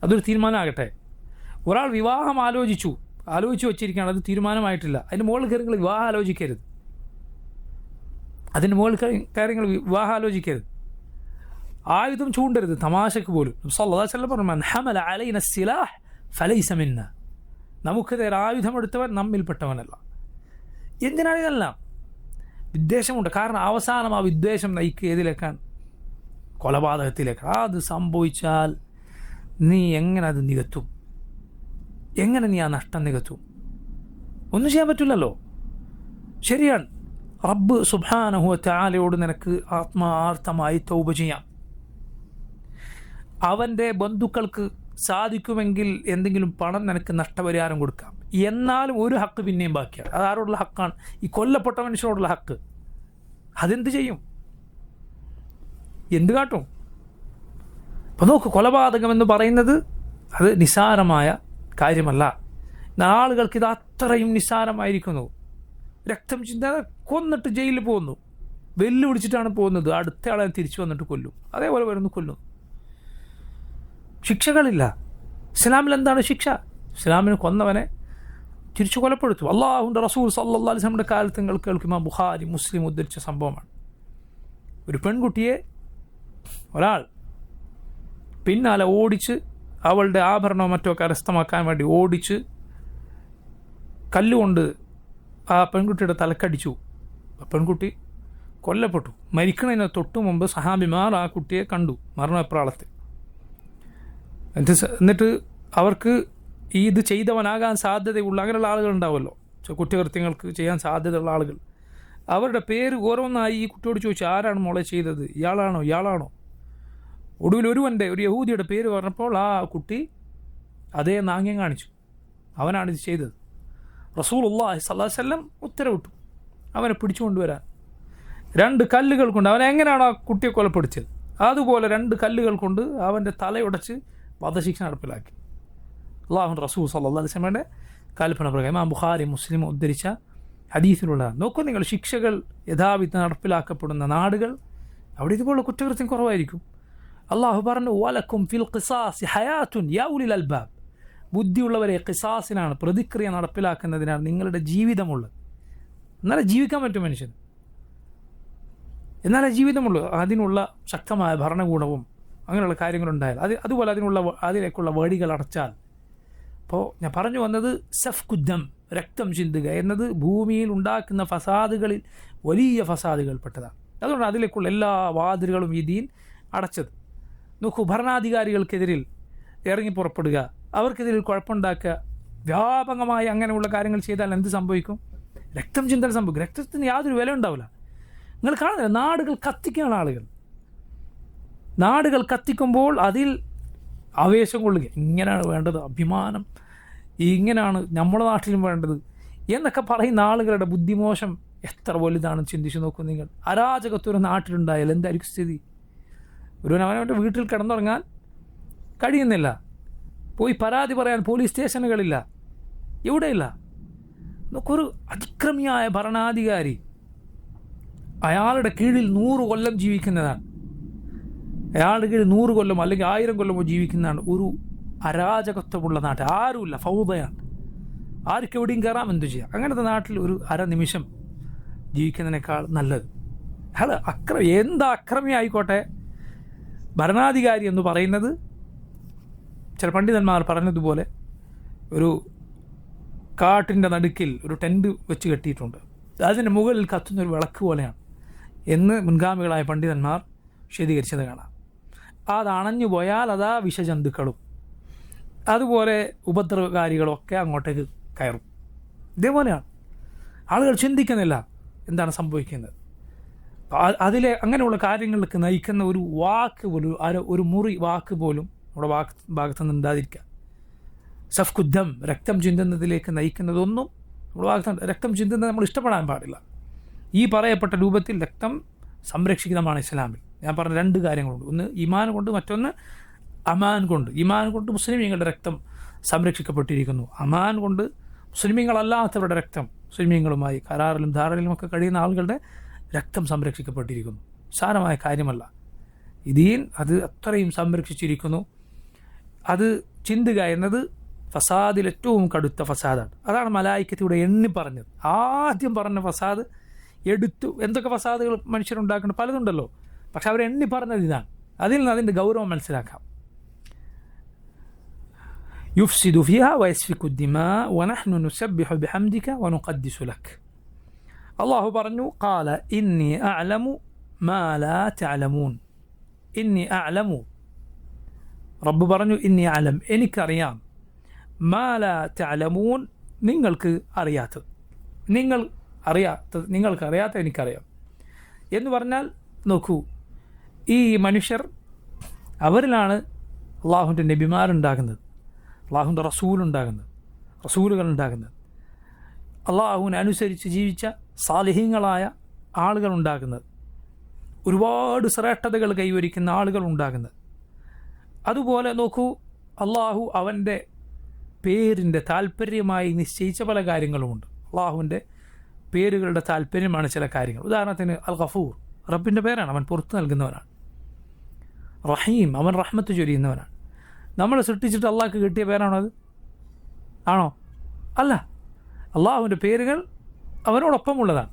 അതൊരു തീരുമാനമാകട്ടെ. ഒരാൾ വിവാഹം ആലോചിച്ചു വെച്ചിരിക്കുകയാണ്, അത് തീരുമാനമായിട്ടില്ല, അതിന് മുകളിൽ കയറി നിങ്ങൾ വിവാഹം ആലോചിക്കരുത്. അതിന് മുകളിൽ കയറി നിങ്ങൾ വിവാഹം ആലോചിക്കരുത്. ആയുധം ചൂണ്ടരുത്, തമാശക്ക് പോലും. സല്ലല്ലാഹു അലൈഹി വസല്ലം പറഞ്ഞു, മൻ ഹമല അലൈന സിലാഹ് ഫലൈസ മിന്നാ. നമുക്ക് നേരെ ആയുധമെടുത്തവൻ നമ്മിൽപ്പെട്ടവനല്ല. എന്തിനാണ് ഇതെല്ലാം? വിദ്വേഷമുണ്ട്. കാരണം അവസാനം ആ വിദ്വേഷം നയിക്കുക ഏതിലേക്കാണ്? കൊലപാതകത്തിലേക്കാണ്. അത് സംഭവിച്ചാൽ നീ എങ്ങനെ അത് നികത്തും? എങ്ങനെ നീ ആ നഷ്ടം നികത്തും? ഒന്നും ചെയ്യാൻ പറ്റില്ലല്ലോ. ശരിയാണ്, റബ്ബ് സുബ്ഹാനഹു വ തആലയോട് നിനക്ക് ആത്മാർത്ഥമായി തൗബ ചെയ്യാം. അവൻ്റെ ബന്ധുക്കൾക്ക് സാധിക്കുമെങ്കിൽ എന്തെങ്കിലും പണം നിനക്ക് നഷ്ടപരിഹാരം കൊടുക്കാം. എന്നാലും ഒരു ഹക്ക് പിന്നെയും ബാക്കിയാണ്. അതാരോടുള്ള ഹക്കാണ്? ഈ കൊല്ലപ്പെട്ട മനുഷ്യരോടുള്ള ഹക്ക്. അതെന്ത് ചെയ്യും? എന്ത് കാട്ടും? അപ്പം നോക്ക്, കൊലപാതകം എന്ന് പറയുന്നത് അത് നിസ്സാരമായ കാര്യമല്ല. ആളുകൾക്ക് ഇത് അത്രയും നിസ്സാരമായിരിക്കുന്നു. രക്തം ചിന്താതെ കൊന്നിട്ട് ജയിലിൽ പോകുന്നു, വെല്ലുവിളിച്ചിട്ടാണ് പോകുന്നത്. അടുത്ത ആളെ തിരിച്ചു വന്നിട്ട് കൊല്ലും, അതേപോലെ വരുന്നു കൊല്ലും. ശിക്ഷകളില്ല. ഇസ്ലാമിൽ എന്താണ് ശിക്ഷ? ഇസ്ലാമിന് കൊന്നവനെ തിരിച്ചു കൊലപ്പെടുത്തും. അള്ളാഹുവിൻ്റെ റസൂൽ സല്ലല്ലാഹു അലൈഹി വസല്ലമയുടെ കാലത്ത് നിങ്ങൾ കേൾക്കുമ്പോൾ ബുഖാരി മുസ്ലിം ഉദ്ധരിച്ച സംഭവമാണ്. ഒരു പെൺകുട്ടിയെ ഒരാൾ പിന്നാലെ ഓടിച്ച്, അവളുടെ ആഭരണമോ മറ്റോ കരസ്ഥമാക്കാൻ വേണ്ടി ഓടിച്ച് കല്ലുകൊണ്ട് ആ പെൺകുട്ടിയുടെ തലക്കടിച്ചു. ആ പെൺകുട്ടി കൊല്ലപ്പെട്ടു. മരിക്കുന്നതിന് തൊട്ടു മുമ്പ് സഹാബിമാർ ആ കുട്ടിയെ കണ്ടു മരണപ്രാളത്തിൽ. എന്നിട്ട് അവർക്ക് ഇത് ചെയ്തവനാകാൻ സാധ്യതയുള്ള അങ്ങനെയുള്ള ആളുകളുണ്ടാവുമല്ലോ, കുറ്റകൃത്യങ്ങൾക്ക് ചെയ്യാൻ സാധ്യതയുള്ള ആളുകൾ. അവരുടെ പേര് ഓരോന്നായി ഈ കുട്ടിയോട് ചോദിച്ചു, ആരാണ് മോളെ ചെയ്തത്? ഇയാളാണോ? ഒടുവിൽ ഒരു യഹൂദിയുടെ പേര് പറഞ്ഞപ്പോൾ ആ കുട്ടി അതേ നാങ്യം കാണിച്ചു, അവനാണിത് ചെയ്തത്. റസൂലുള്ളാഹി സ്വല്ലല്ലാഹു അലൈഹി വസല്ലം ഉത്തരവിട്ടു അവനെ പിടിച്ചുകൊണ്ടുവരാൻ. 2 കല്ലുകൾ കൊണ്ട് അവനെ എങ്ങനെയാണ് ആ കുട്ടിയെ കൊലപ്പെടുത്തിയത് അതുപോലെ 2 കല്ലുകൾ കൊണ്ട് അവൻ്റെ തലയുടച്ച് വധശിക്ഷ നടപ്പിലാക്കി. അല്ലാഹുവിൻ്റെ റസൂൽ സല്ലല്ലാഹു അലൈഹി വസല്ലമയുടെ കൽപ്പന പ്രകാരം ഇമാം ബുഖാരി മുസ്ലിം ഉദ്ധരിച്ച ഹദീസിലുള്ള. നോക്കൂ നിങ്ങൾ, ശിക്ഷകൾ യഥാവിധം നടപ്പിലാക്കപ്പെടുന്ന നാടുകൾ, അവിടെ ഇതുപോലുള്ള കുറ്റകൃത്യം കുറവായിരിക്കും. അള്ളാഹു പറഞ്ഞു, വലക്കും ഫിൽ ഖിസാസി ഹയാത്തുൻ യാ ഉലിൽ അൽബാബ്. ബുദ്ധിയുള്ളവരെ ഖിസാസിനാണ്, പ്രതിക്രിയ നടപ്പിലാക്കുന്നതിനാണ് നിങ്ങളുടെ ജീവിതമുള്ളത്. എന്നാലേ ജീവിക്കാൻ പറ്റും മനുഷ്യന്, എന്നാലേ ജീവിതമുള്ളൂ. അതിനുള്ള ശക്തമായ ഭരണകൂടവും അങ്ങനെയുള്ള കാര്യങ്ങളുണ്ടായാൽ അതുപോലെ അതിലേക്കുള്ള വഴികൾ അടച്ചാൽ. അപ്പോൾ ഞാൻ പറഞ്ഞു വന്നത്, സഫ്കുദ്ദം, രക്തം ചിന്തുക എന്നത് ഭൂമിയിൽ ഉണ്ടാക്കുന്ന ഫസാദുകളിൽ വലിയ ഫസാദുകൾപ്പെട്ടതാണ്. അതുകൊണ്ട് അതിലേക്കുള്ള എല്ലാ വാതിലുകളും ഈ ദീൻ അടച്ചത്. നോക്കൂ, ഭരണാധികാരികൾക്കെതിരിൽ ഇറങ്ങി പുറപ്പെടുക, അവർക്കെതിരിൽ കുഴപ്പമുണ്ടാക്കുക, വ്യാപകമായി അങ്ങനെയുള്ള കാര്യങ്ങൾ ചെയ്താൽ എന്ത് സംഭവിക്കും? രക്തം ചിന്തൽ സംഭവിക്കും. രക്തത്തിന് യാതൊരു വില ഉണ്ടാവില്ല. നിങ്ങൾ കാണുന്നില്ല, നാടുകൾ കത്തിക്കുകയാണ് ആളുകൾ. നാടുകൾ കത്തിക്കുമ്പോൾ അതിൽ ആവേശം കൊള്ളുക, ഇങ്ങനെയാണ് വേണ്ടത്, അഭിമാനം, ഇങ്ങനെയാണ് നമ്മുടെ നാട്ടിലും വേണ്ടത് എന്നൊക്കെ പറയുന്ന ആളുകളുടെ ബുദ്ധിമോശം എത്ര വലുതാണെന്ന് ചിന്തിച്ച് നോക്കൂ നിങ്ങൾ. അരാജകത്വം നാട്ടിലുണ്ടായാൽ എന്തായിരിക്കും സ്ഥിതി? അവനവൻ്റെ വീട്ടിൽ കിടന്നുറങ്ങാൻ കഴിയുന്നില്ല, പോയി പരാതി പറയാൻ പോലീസ് സ്റ്റേഷനുകളില്ല, എവിടെയില്ല. നമുക്കൊരു അതിക്രമിയായ ഭരണാധികാരി അയാളുടെ കീഴിൽ 100 കൊല്ലം ജീവിക്കുന്നതാണ്, അയാളുടെ കീഴിൽ 100 കൊല്ലം അല്ലെങ്കിൽ 1000 കൊല്ലമോ ജീവിക്കുന്നതാണ് ഒരു അരാജകത്വമുള്ള നാട്ടിൽ. ആരുമില്ല, ഫൗദയാണ്, ആർക്കും എവിടെയും കയറാം, എന്തു ചെയ്യാം. അങ്ങനത്തെ നാട്ടിൽ ഒരു അരനിമിഷം ജീവിക്കുന്നതിനേക്കാൾ നല്ലത്. അയാൾ എന്താ അക്രമി ആയിക്കോട്ടെ, ഭരണാധികാരി എന്ന് പറയുന്നത് ചില പണ്ഡിതന്മാർ പറഞ്ഞതുപോലെ ഒരു കാട്ടിൻ്റെ നടുക്കിൽ ഒരു ടെൻറ്റ് വെച്ച് കെട്ടിയിട്ടുണ്ട്, അതിൻ്റെ മുകളിൽ കത്തുന്നൊരു വിളക്ക് പോലെയാണ് എന്ന് മുൻഗാമികളായ പണ്ഡിതന്മാർ വിശദീകരിച്ചത് കാണാം. അത് അണഞ്ഞു പോയാൽ അതാ വിഷജന്തുക്കളും അതുപോലെ ഉപദ്രവകാരികളൊക്കെ അങ്ങോട്ടേക്ക് കയറും. ഇതേപോലെയാണ്. ആളുകൾ ചിന്തിക്കുന്നില്ല എന്താണ് സംഭവിക്കുന്നത്. അതിലെ അങ്ങനെയുള്ള കാര്യങ്ങളിലേക്ക് നയിക്കുന്ന ഒരു വാക്ക് പോലും, ഒരു മുറി വാക്ക് പോലും നമ്മുടെ ഭാഗത്തു നിന്ന് ഉണ്ടാതിരിക്കുക. സഫ്കുദ്ദം, രക്തം ചിന്തുന്നതിലേക്ക് നയിക്കുന്നതൊന്നും നമ്മുടെ ഭാഗത്ത്. രക്തം ചിന്തുന്നത് നമ്മൾ ഇഷ്ടപ്പെടാൻ പാടില്ല. ഈ പറയപ്പെട്ട രൂപത്തിൽ രക്തം സംരക്ഷിക്കുന്നതാണ് ഇസ്ലാമിൽ. ഞാൻ പറഞ്ഞ രണ്ട് കാര്യങ്ങളുണ്ട്. ഒന്ന് ഈമാൻ കൊണ്ട്, മറ്റൊന്ന് അമാൻ കൊണ്ട്. ഈമാൻ കൊണ്ട് മുസ്ലിമീങ്ങളുടെ രക്തം സംരക്ഷിക്കപ്പെട്ടിരിക്കുന്നു. അമാൻ കൊണ്ട് മുസ്ലിമീങ്ങളല്ലാത്തവരുടെ രക്തം, മുസ്ലിമീങ്ങളുമായി കരാറിലും ധാരണയിലും ഒക്കെ കഴിയുന്ന ആളുകളുടെ രക്തം സംരക്ഷിക്കപ്പെട്ടിരിക്കുന്നു. സാരമായ കാര്യമല്ല. ദീൻ അത് അത്രയും സംരക്ഷിച്ചിരിക്കുന്നു. അത് ചിന്തുക എന്നത് ഫസാദിൽ ഏറ്റവും കടുത്ത ഫസാദാണ്. അതാണ് മലായിക്കത്തിലൂടെ എണ്ണി പറഞ്ഞത്. ആദ്യം പറഞ്ഞ ഫസാദ് എടുത്തു. എന്തൊക്കെ ഫസാദുകൾ മനുഷ്യരുണ്ടാക്കുന്നത് പലതുണ്ടല്ലോ, പക്ഷെ അവർ എണ്ണി പറഞ്ഞത് ഇതാണ്. അതിൽ നിന്ന് അതിൻ്റെ ഗൗരവം മനസ്സിലാക്കാം. യുഫ്സിദു ഫിഹാ വയസ്ഫിക്കു ദിമാ വനഹ്നു നുസബ്ബിഹു ബിഹംദിക വനുഖദ്ദിസു ലക്. അല്ലാഹു പറഞ്ഞു, ഖാല ഇന്നി അഅലമു മാ ലാ തഅലമൂൻ. ഇന്നി അഅലമു, റബ്ബ് പറഞ്ഞു, ഇന്നി അഅലം, എനിക്കറിയാം, മാ ലാ തഅലമൂൻ, നിങ്ങൾക്ക് അറിയാത്തത്. നിങ്ങൾക്കറിയാത്ത എനിക്കറിയാം എന്ന് പറഞ്ഞാൽ, നോക്കൂ, ഈ മനുഷ്യർ, അവരിലാണ് അള്ളാഹുവിൻ്റെ നബിമാരുണ്ടാകുന്നത്, അള്ളാഹുവിൻ്റെ റസൂലുകൾ ഉണ്ടാകുന്നത്, അള്ളാഹുവിനെ അനുസരിച്ച് ജീവിച്ച സാലിഹീങ്ങളായ ആളുകൾ ഉണ്ടാകുന്നത്, ഒരുപാട് ശ്രേഷ്ഠതകൾ കൈവരിക്കുന്ന ആളുകൾ ഉണ്ടാകുന്നത്. അതുപോലെ നോക്കൂ, അള്ളാഹു അവൻ്റെ പേരിൻ്റെ താല്പര്യമായി നിശ്ചയിച്ച പല കാര്യങ്ങളുമുണ്ട്. അള്ളാഹുവിൻ്റെ പേരുകളുടെ താല്പര്യമാണ് ചില കാര്യങ്ങൾ. ഉദാഹരണത്തിന് അൽ ഗഫൂർ, റബ്ബിൻ്റെ പേരാണ്, അവൻ പുറത്തു നൽകുന്നവനാണ്. റഹീം, അവൻ റഹ്മത്ത് ചൊരിയുന്നവനാണ്. നമ്മളെ സൃഷ്ടിച്ചിട്ട് അള്ളാഹ്ക്ക് കിട്ടിയ പേരാണോ അത്? ആണോ? അല്ല. അള്ളാഹുവിൻ്റെ പേരുകൾ അവനോടൊപ്പമുള്ളതാണ്.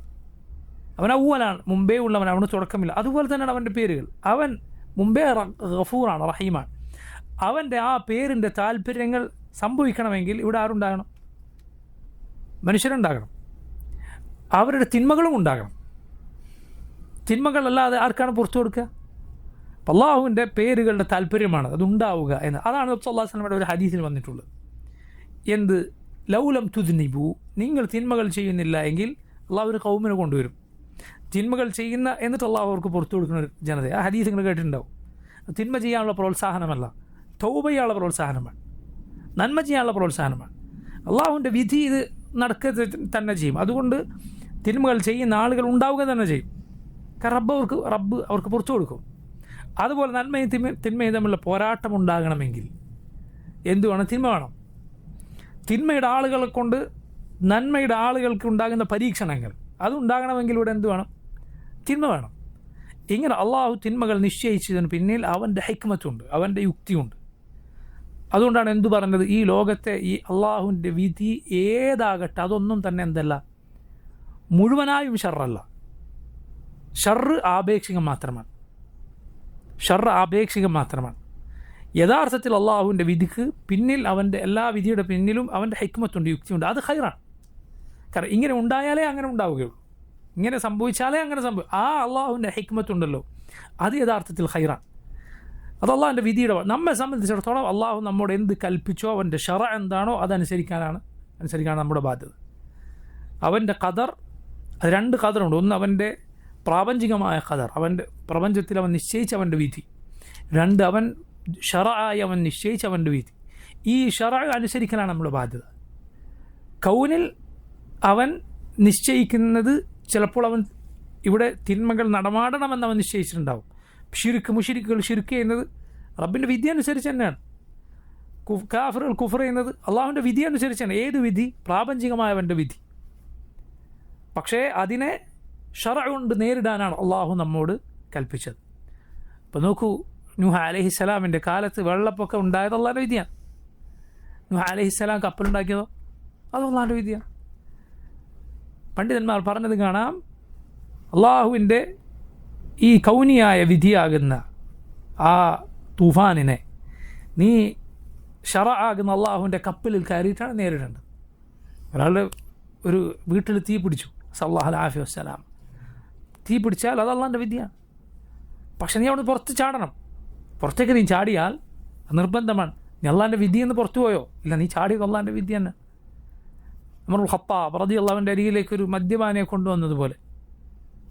അവൻ അവ്വലാണ്, മുമ്പേ ഉള്ളവൻ, അവന് തുടക്കമില്ല. അതുപോലെ തന്നെയാണ് അവൻ്റെ പേരുകൾ. അവൻ മുമ്പേ ഗഫൂറാണ്, റഹീമാണ്. അവൻ്റെ ആ പേരിൻ്റെ താല്പര്യങ്ങൾ സംഭവിക്കണമെങ്കിൽ ഇവിടെ ആരുണ്ടാകണം? മനുഷ്യരുണ്ടാകണം. അവരുടെ തിന്മകളും ഉണ്ടാകണം. തിന്മകളല്ലാതെ ആർക്കാണ് പുറത്തു കൊടുക്കുക? അള്ളാഹുവിൻ്റെ പേരുകളുടെ താല്പര്യമാണ് അതുണ്ടാവുക എന്ന്. അതാണ് നബി സല്ലല്ലാഹു അലൈഹി വസല്ലമയുടെ ഒരു ഹദീസിൽ വന്നിട്ടുള്ളത്. എന്ത്? ലൗലം തുദ്നിബു, നിങ്ങൾ തിന്മകൾ ചെയ്യുന്നില്ല എങ്കിൽ അള്ളാഹു ഒരു ഖൗമിനെ കൊണ്ടുവരും. തിന്മകൾ ചെയ്യുന്ന എന്നിട്ട് അള്ളാഹു അവർക്ക് പുറത്തു കൊടുക്കുന്ന ഒരു ജനത. ആ ഹദീസ് നിങ്ങൾ കേട്ടിട്ടുണ്ടാവും. തിന്മ ചെയ്യാനുള്ള പ്രോത്സാഹനമല്ല, തൗബ ചെയ്യാനുള്ള പ്രോത്സാഹനമാണ്, നന്മ ചെയ്യാനുള്ള പ്രോത്സാഹനമാണ്. അള്ളാഹുവിൻ്റെ വിധി ഇത് നടക്കുക തന്നെ ചെയ്യും. അതുകൊണ്ട് തിന്മകൾ ചെയ്യുന്ന ആളുകൾ ഉണ്ടാവുക തന്നെ ചെയ്യും. കാരണം റബ്ബ് അവർക്ക് പുറത്തു കൊടുക്കും. അതുപോലെ നന്മയും തിന്മയും തമ്മിലുള്ള പോരാട്ടം ഉണ്ടാകണമെങ്കിൽ എന്തു വേണം? തിന്മ വേണം. തിന്മയുടെ ആളുകളെ കൊണ്ട് നന്മയുടെ ആളുകൾക്ക് ഉണ്ടാകുന്ന പരീക്ഷണങ്ങൾ അതുണ്ടാകണമെങ്കിൽ ഇവിടെ എന്തു വേണം? തിന്മ വേണം. ഇങ്ങനെ അള്ളാഹു തിന്മകൾ നിശ്ചയിച്ചതിന് പിന്നിൽ അവൻ്റെ ഹിക്മത്തുണ്ട്, അവൻ്റെ യുക്തിയുണ്ട്. അതുകൊണ്ടാണ് എന്തു പറഞ്ഞത്? ഈ ലോകത്തെ ഈ അള്ളാഹുവിൻ്റെ വിധി ഏതാകട്ടെ അതൊന്നും തന്നെ എന്തല്ല, മുഴുവനായും ഷർറല്ല. ഷർറ് ആപേക്ഷികം മാത്രമാണ്. യഥാർത്ഥത്തിൽ അള്ളാഹുവിൻ്റെ വിധിക്ക് പിന്നിൽ, അവൻ്റെ എല്ലാ വിധിയുടെ പിന്നിലും അവൻ്റെ ഹിക്മത്തുണ്ട്, യുക്തിയുണ്ട്. അത് ഖൈറാണ്. കാരണം ഇങ്ങനെ ഉണ്ടായാലേ അങ്ങനെ ഉണ്ടാവുകയുള്ളൂ, ഇങ്ങനെ സംഭവിച്ചാലേ അങ്ങനെ ആ അള്ളാഹുവിൻ്റെ ഹിക്മത്തുണ്ടല്ലോ, അത് യഥാർത്ഥത്തിൽ ഖൈറാണ്. അത് അള്ളാഹുവിൻ്റെ വിധിയുടെ. നമ്മെ സംബന്ധിച്ചിടത്തോളം അള്ളാഹു നമ്മോട് എന്ത് കൽപ്പിച്ചോ, അവൻ്റെ ഷറ എന്താണോ അതനുസരിക്കാനാണ് നമ്മുടെ ബാധ്യത. അവൻ്റെ ഖദർ, അത് രണ്ട് ഖദറുണ്ട്. ഒന്ന് അവൻ്റെ പ്രാപഞ്ചികമായ ഖദർ, അവൻ്റെ പ്രപഞ്ചത്തിൽ അവൻ നിശ്ചയിച്ച അവൻ്റെ വിധി. രണ്ട്, അവൻ ഷറആയി അവൻ നിശ്ചയിച്ച അവൻ്റെ വിധി. ഈ ഷറ അനുസരിക്കാനാണ് നമ്മുടെ ബാധ്യത. കൗനിൽ അവൻ നിശ്ചയിക്കുന്നത് ചിലപ്പോൾ അവൻ ഇവിടെ തിന്മകൾ നടമാടണമെന്ന് അവൻ നിശ്ചയിച്ചിട്ടുണ്ടാവും. മുശ്രിക്കുകൾ ശിർക്ക് ചെയ്യുന്നത് റബ്ബിൻ്റെ വിധി അനുസരിച്ച് തന്നെയാണ്. കാഫിറുകൾ കുഫർ ചെയ്യുന്നത് അള്ളാഹുവിൻ്റെ വിധി അനുസരിച്ചാണ്. ഏത് വിധി? പ്രാപഞ്ചികമായവൻ്റെ വിധി. പക്ഷേ അതിനെ ഷറ കൊണ്ട് നേരിടാനാണ് അള്ളാഹു നമ്മോട് കൽപ്പിച്ചത്. ഇപ്പോൾ നോക്കൂ, നൂഹ് അലൈഹിസ്സലാമിൻ്റെ കാലത്ത് വെള്ളപ്പൊക്കം ഉണ്ടായത് അള്ളാഹുവിൻ്റെ വിധിയാണ്. നൂഹ് അലൈഹിസ്സലാം കപ്പലുണ്ടാക്കിയതോ അത് അള്ളാഹുവിൻ്റെ വിധിയാണ്. പണ്ഡിതന്മാർ പറഞ്ഞത് കാണാം, അള്ളാഹുവിൻ്റെ ഈ കൗനിയായ വിധിയാകുന്ന ആ തൂഫാനിനെ നീ ഷറ ആകുന്ന അള്ളാഹുവിൻ്റെ കപ്പലിൽ കയറിയിട്ടാണ് നേരിടേണ്ടത്. ഒരാളുടെ ഒരു വീട്ടിൽ തീ പിടിച്ചു, സല്ലല്ലാഹു അലൈഹി വസല്ലം, തീ പിടിച്ചാൽ അത് അള്ളാഹുവിൻ്റെ വിധിയാണ്. പക്ഷെ നീ അവിടെ പുറത്ത് ചാടണം. പുറത്തേക്ക് നീ ചാടിയാൽ നിർബന്ധമാണ്. നീ അള്ളാഹിൻ്റെ വിധിയെന്ന് പുറത്തു പോയോ? ഇല്ല, നീ ചാടിയത് അള്ളാഹിൻ്റെ വിധി തന്നെ. ഉമറുൽ ഖത്താബ് റളിയല്ലാഹുവിൻ്റെ അരികിലേക്ക് ഒരു മദ്യപാനിയെ കൊണ്ടുവന്നതുപോലെ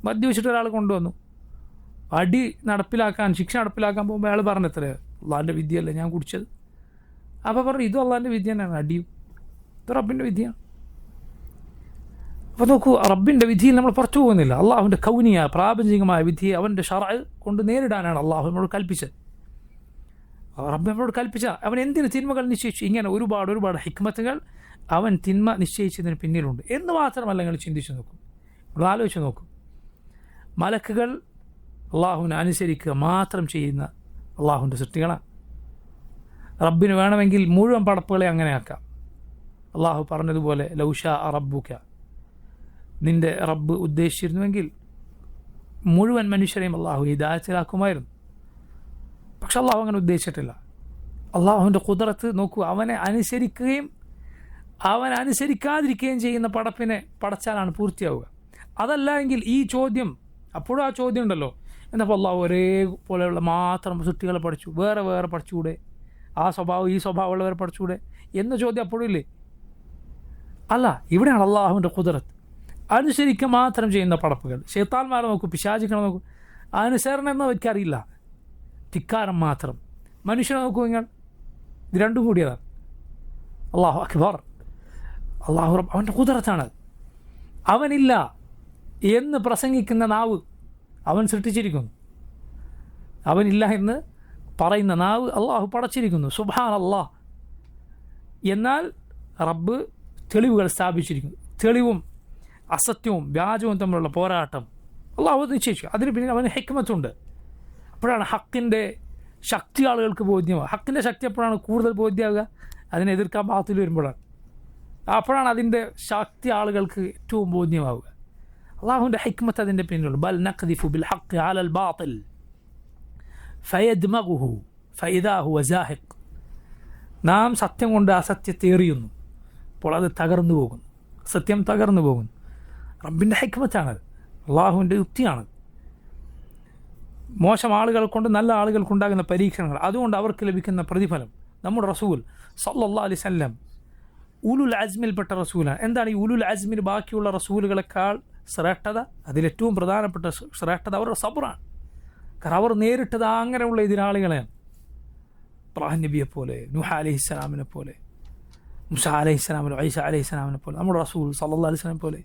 മദ്യപിച്ചിട്ട് ഒരാൾ കൊണ്ടുവന്നു. ശിക്ഷ നടപ്പിലാക്കാൻ പോകുമ്പോൾ അയാൾ പറഞ്ഞത്രേ, അള്ളാഹിൻ്റെ വിധിയല്ലേ ഞാൻ കുടിച്ചത്. അപ്പോൾ പറഞ്ഞു, ഇതും അള്ളാഹിൻ്റെ വിധി തന്നെയാണ്, അടിയും ഇത് റബ്ബിൻ്റെ വിധിയാണ്. അപ്പോൾ നോക്കൂ, റബ്ബിൻ്റെ വിധിയിൽ നമ്മൾ പുറത്തു പോകുന്നില്ല. അള്ളാഹുവിൻ്റെ കൗനിയ പ്രാപഞ്ചികമായ വിധിയെ അവൻ്റെ ഷറഅ് കൊണ്ട് നേരിടാനാണ് അള്ളാഹു നമ്മളോട് കൽപ്പിച്ചത്. റബ്ബ് നമ്മളോട് കൽപ്പിച്ച അവൻ എന്തിന് തിന്മകൾ നിശ്ചയിച്ചു? ഇങ്ങനെ ഒരുപാട് ഹിക്മത്തുകൾ അവൻ തിന്മ നിശ്ചയിച്ചതിന് പിന്നിലുണ്ട് എന്ന് മാത്രമല്ല. നിങ്ങൾ ചിന്തിച്ചു നോക്കും, നിങ്ങൾ ആലോചിച്ച് നോക്കും. മലക്കുകൾ അള്ളാഹുവിനെ അനുസരിക്കുക മാത്രം ചെയ്യുന്ന അള്ളാഹുവിൻ്റെ സൃഷ്ടികളാണ്. റബ്ബിന് വേണമെങ്കിൽ മുഴുവൻ പടപ്പുകളെ അങ്ങനെ ആക്കാം. അള്ളാഹു പറഞ്ഞതുപോലെ ലൗഷാ റബ്ബുക, നിൻ്റെ റബ്ബ് ഉദ്ദേശിച്ചിരുന്നുവെങ്കിൽ മുഴുവൻ മനുഷ്യരെയും അള്ളാഹു ഹിദായത്തിലാക്കുമായിരുന്നു. പക്ഷെ അള്ളാഹു അങ്ങനെ ഉദ്ദേശിച്ചിട്ടില്ല. അള്ളാഹുവിൻ്റെ ഖുദ്റത്ത് നോക്കൂ, അവനെ അനുസരിക്കുകയും അവൻ അനുസരിക്കാതിരിക്കുകയും ചെയ്യുന്ന പടപ്പിനെ പടച്ചാലാണ് പൂർത്തിയാവുക. അതല്ല എങ്കിൽ ഈ ചോദ്യം, അപ്പോഴും ആ ചോദ്യം ഉണ്ടല്ലോ, എന്നപ്പോൾ അള്ളാഹു ഒരേപോലെയുള്ള മാത്രം സൃഷ്ടികളെ പഠിച്ചു, വേറെ പഠിച്ചുകൂടെ? ആ സ്വഭാവം ഈ സ്വഭാവമുള്ളവരെ പഠിച്ചുകൂടെ എന്ന ചോദ്യം അപ്പോഴും ഇല്ലേ? അല്ല, ഇവിടെയാണ് അള്ളാഹുവിൻ്റെ ഖുദ്റത്ത്. അനുസരിക്കുക മാത്രം ചെയ്യുന്ന പടപ്പുകൾ. ശൈത്താന്മാരെ നോക്കൂ, പിശാചുക്കളെ നോക്കൂ, അനുസരണം എന്ന് അവർക്കറിയില്ല, ധിക്കാരം മാത്രം. മനുഷ്യനെ നോക്കൂ നിങ്ങൾ, ഇത് രണ്ടും കൂടിയതാണ്. അള്ളാഹു അക്ബർ, അള്ളാഹു റബ്ബ് അവൻ്റെ ഖുദ്റത്താണ്. അവനില്ല എന്ന് പ്രസംഗിക്കുന്ന നാവ് അവൻ സൃഷ്ടിച്ചിരിക്കുന്നു. അവനില്ല എന്ന് പറയുന്ന നാവ് അള്ളാഹു പടച്ചിരിക്കുന്നു. സുബ്ഹാൻ അല്ലാഹ്. എന്നാൽ റബ്ബ് തെളിവുകൾ സ്ഥാപിച്ചിരിക്കുന്നു. തെളിവും അസത്യവും വ്യാജവും തമ്മിലുള്ള പോരാട്ടം അള്ളാഹു നിശ്ചയിച്ചു. അതിന് പിന്നിൽ അവന് ഹിക്മത്തുണ്ട്. അപ്പോഴാണ് ഹക്കിൻ്റെ ശക്തി ആളുകൾക്ക് ബോധ്യമാവുക. ഹക്കിൻ്റെ ശക്തി എപ്പോഴാണ് കൂടുതൽ ബോധ്യമാവുക? അതിനെ എതിർക്കാൻ ബാത്തിൽ വരുമ്പോഴാണ്. അപ്പോഴാണ് അതിൻ്റെ ശക്തി ആളുകൾക്ക് ഏറ്റവും ബോധ്യമാവുക. അള്ളാഹുവിൻ്റെ ഹിക്മത്ത് അതിൻ്റെ പിന്നിലുണ്ട്. ബൽ നഖ്ദിഫു ബിൽ ഹഖ് അലൽ ബാത്തിൽ ഫയദ്മഗുഹു ഫഇദാ ഹുവ സാഹിഖ്. നാം സത്യം കൊണ്ട് അസത്യത്തെ എറിയുന്നു, അപ്പോൾ അത് തകർന്നു പോകുന്നു. സത്യം തകർന്നു പോകുന്നു. റബ്ബിൻ്റെ ഹിക്മത്താണത്, അള്ളാഹുവിൻ്റെ യുക്തിയാണ്. മോശം ആളുകൾ കൊണ്ട് നല്ല ആളുകൾക്കുണ്ടാകുന്ന പരീക്ഷണങ്ങൾ, അതുകൊണ്ട് അവർക്ക് ലഭിക്കുന്ന പ്രതിഫലം. നമ്മുടെ റസൂൽ സല്ലല്ലാഹു അലൈഹി വസല്ലം ഉലുൽ അസ്മിൽപ്പെട്ട റസൂലാണ്. എന്താണ് ഈ ഉലുൽ അസ്മിന് ബാക്കിയുള്ള റസൂലുകളെക്കാൾ ശ്രേഷ്ഠത? അതിലേറ്റവും പ്രധാനപ്പെട്ട ശ്രേഷ്ഠത അവരുടെ സബ്റാണ്. കാരണം അവർ നേരിട്ടത് അങ്ങനെയുള്ള എതിരാളികളെയാണ്. ഇബ്രാഹിം നബിയെ പോലെ, നൂഹ് അലൈഹിസ്സലാമിനെ പോലെ, മുസ അലൈഹിസ്സലാമിനെ, ഈസ അലൈഹിസ്സലാമിനെ പോലെ, നമ്മുടെ റസൂൽ സല്ലല്ലാഹു അലൈഹി വസല്ലം പോലെ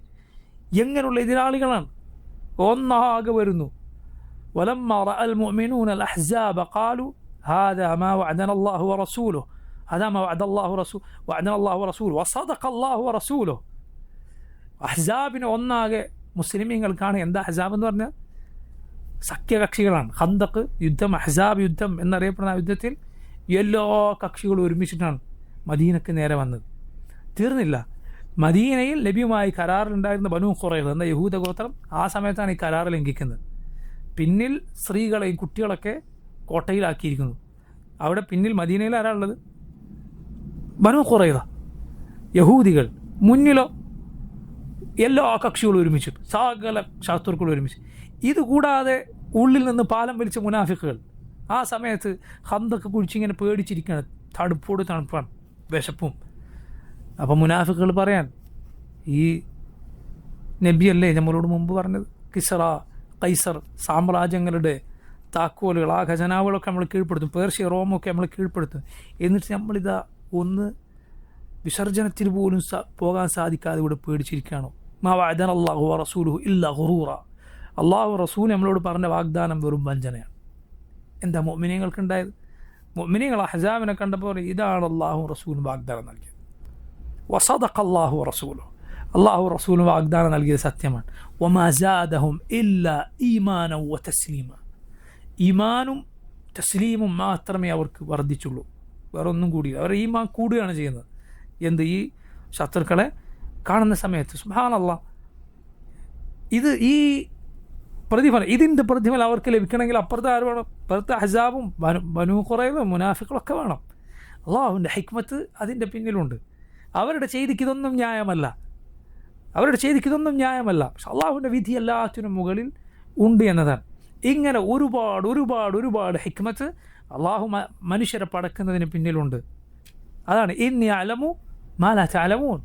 എങ്ങനെയുള്ള എതിരാളികളാണ്? ഒന്നാകെ വരുന്നു. വലമ്മാ റഅൽ മുഅ്മിനൂന അൽ അഹ്സാബ ഖാലു ഹാദാ മാ വഅദന അല്ലാഹു വറസൂലുഹു هذا ما وعد الله ورسوله وعدنا الله ورسوله وصدق الله ورسوله. അഹ്സാബിനെ ഒന്നാകെ മുസ്ലിമീങ്ങൾക്കാണ്. എന്താ അഹ്സാബ് എന്ന് പറഞ്ഞാൽ? സഖ്യകക്ഷികളാണ്. ഖന്തഖ് യുദ്ധം, അഹ്സാബ് യുദ്ധം എന്നറിയപ്പെടുന്ന യുദ്ധത്തിൽ എല്ലാ കക്ഷികളും ഒരുമിച്ചിട്ടാണ് മദീനക്ക് നേരെ വന്നത്. തീർന്നില്ല. മദീനയിൽ നബിയുമായി കരാറിലുണ്ടായിരുന്ന ബനൂ ഖുറൈള എന്ന യഹൂദ ഗോത്രം ആ സമയത്താണ് ഈ കരാർ ലംഘിക്കുന്നത്. പിന്നിൽ സ്ത്രീകളെയും കുട്ടികളൊക്കെ കോട്ടയിലാക്കിയിരിക്കുന്നു. അവിടെ പിന്നിൽ മദീനയിൽ ആരാളുള്ളത്? ബനൂ ഖുറൈള, യഹൂദികൾ. മുന്നിലോ എല്ലാ കക്ഷികളും ഒരുമിച്ച്, സകല ശത്രുക്കളും ഒരുമിച്ച്. ഇതുകൂടാതെ ഉള്ളിൽ നിന്ന് പാലം വലിച്ച മുനാഫിക്കുകൾ ആ സമയത്ത് ഖന്തക്ക് കുഴിച്ചിങ്ങനെ പേടിച്ചിരിക്കുകയാണ്. തണുപ്പാണ്, വിശപ്പും. അപ്പം മുനാഫിക്കുകൾ പറയാൻ, ഈ നബിയല്ലേ നമ്മളോട് മുമ്പ് പറഞ്ഞത്, കിസ്റ കൈസർ സാമ്രാജ്യങ്ങളുടെ താക്കോലുകൾ, ആ ഖജനാവുകളൊക്കെ നമ്മൾ കീഴ്പ്പെടുത്തും, പേർഷ്യ റോമൊക്കെ നമ്മൾ കീഴ്പ്പെടുത്തും. എന്നിട്ട് നമ്മളിതാ ഒന്ന് വിസർജനത്തിന് പോലും പോകാൻ സാധിക്കാതെ ഇവിടെ പേടിച്ചിരിക്കുകയാണോ? മാ വഅദന അല്ലാഹു വറസൂലുഹു ഇല്ലാ ഗുറൂറ. അള്ളാഹു റസൂൽ നമ്മളോട് പറഞ്ഞ വാഗ്ദാനം വെറും വഞ്ചനയാണ്. എന്താ മുഅ്മിനീങ്ങൾക്കുണ്ടായത്? മുഅ്മിനീങ്ങൾ അഹ്സാബിനെ കണ്ടപ്പോൾ ഇതാണ് അള്ളാഹു റസൂലും വാഗ്ദാനം നൽകിയത്. വസദഖ അല്ലാഹു വറസൂലുഹു, അള്ളാഹു റസൂലും വാഗ്ദാനം നൽകിയത് സത്യമാണ്. വമാ സാദഹും ഇല്ലാ ഈമാനൻ വതസ്ലീമ. ഈമാനും തസ്ലീമും മാത്രമേ അവർക്ക് വർദ്ധിച്ചുള്ളൂ, വേറൊന്നും കൂടിയില്ല. അവർ ഈമാൻ കൂടുകയാണ് ചെയ്യുന്നത്. എന്ത്? ഈ ശത്രുക്കളെ കാണുന്ന സമയത്ത്. സുബ്ഹാനല്ലാഹ്. ഇത് ഈ പ്രതിഫലം, ഇതിൻ്റെ പ്രതിഫലം അവർക്ക് ലഭിക്കണമെങ്കിൽ അപ്പുറത്ത് ആര് വേണം? അപ്പുറത്ത് അഹ്സാബും ബനൂ ഖുറൈളയും മുനാഫിക്കുകളൊക്കെ വേണം. അള്ളാഹുവിൻ്റെ ഹിക്മത്ത് അതിൻ്റെ പിന്നിലുണ്ട്. അവരുടെ ചെയ്തിക്ക് ഇതൊന്നും ന്യായമല്ല, പക്ഷെ അള്ളാഹുവിൻ്റെ വിധി എല്ലാത്തിനും മുകളിൽ ഉണ്ട് എന്നതാണ്. ഇങ്ങനെ ഒരുപാട് ഹിക്മത്ത് അള്ളാഹു മനുഷ്യരെ പടക്കുന്നതിന് പിന്നിലുണ്ട്. അതാണ് ഇന്നി അലമു മാ ലാ തഅലമൂൻ,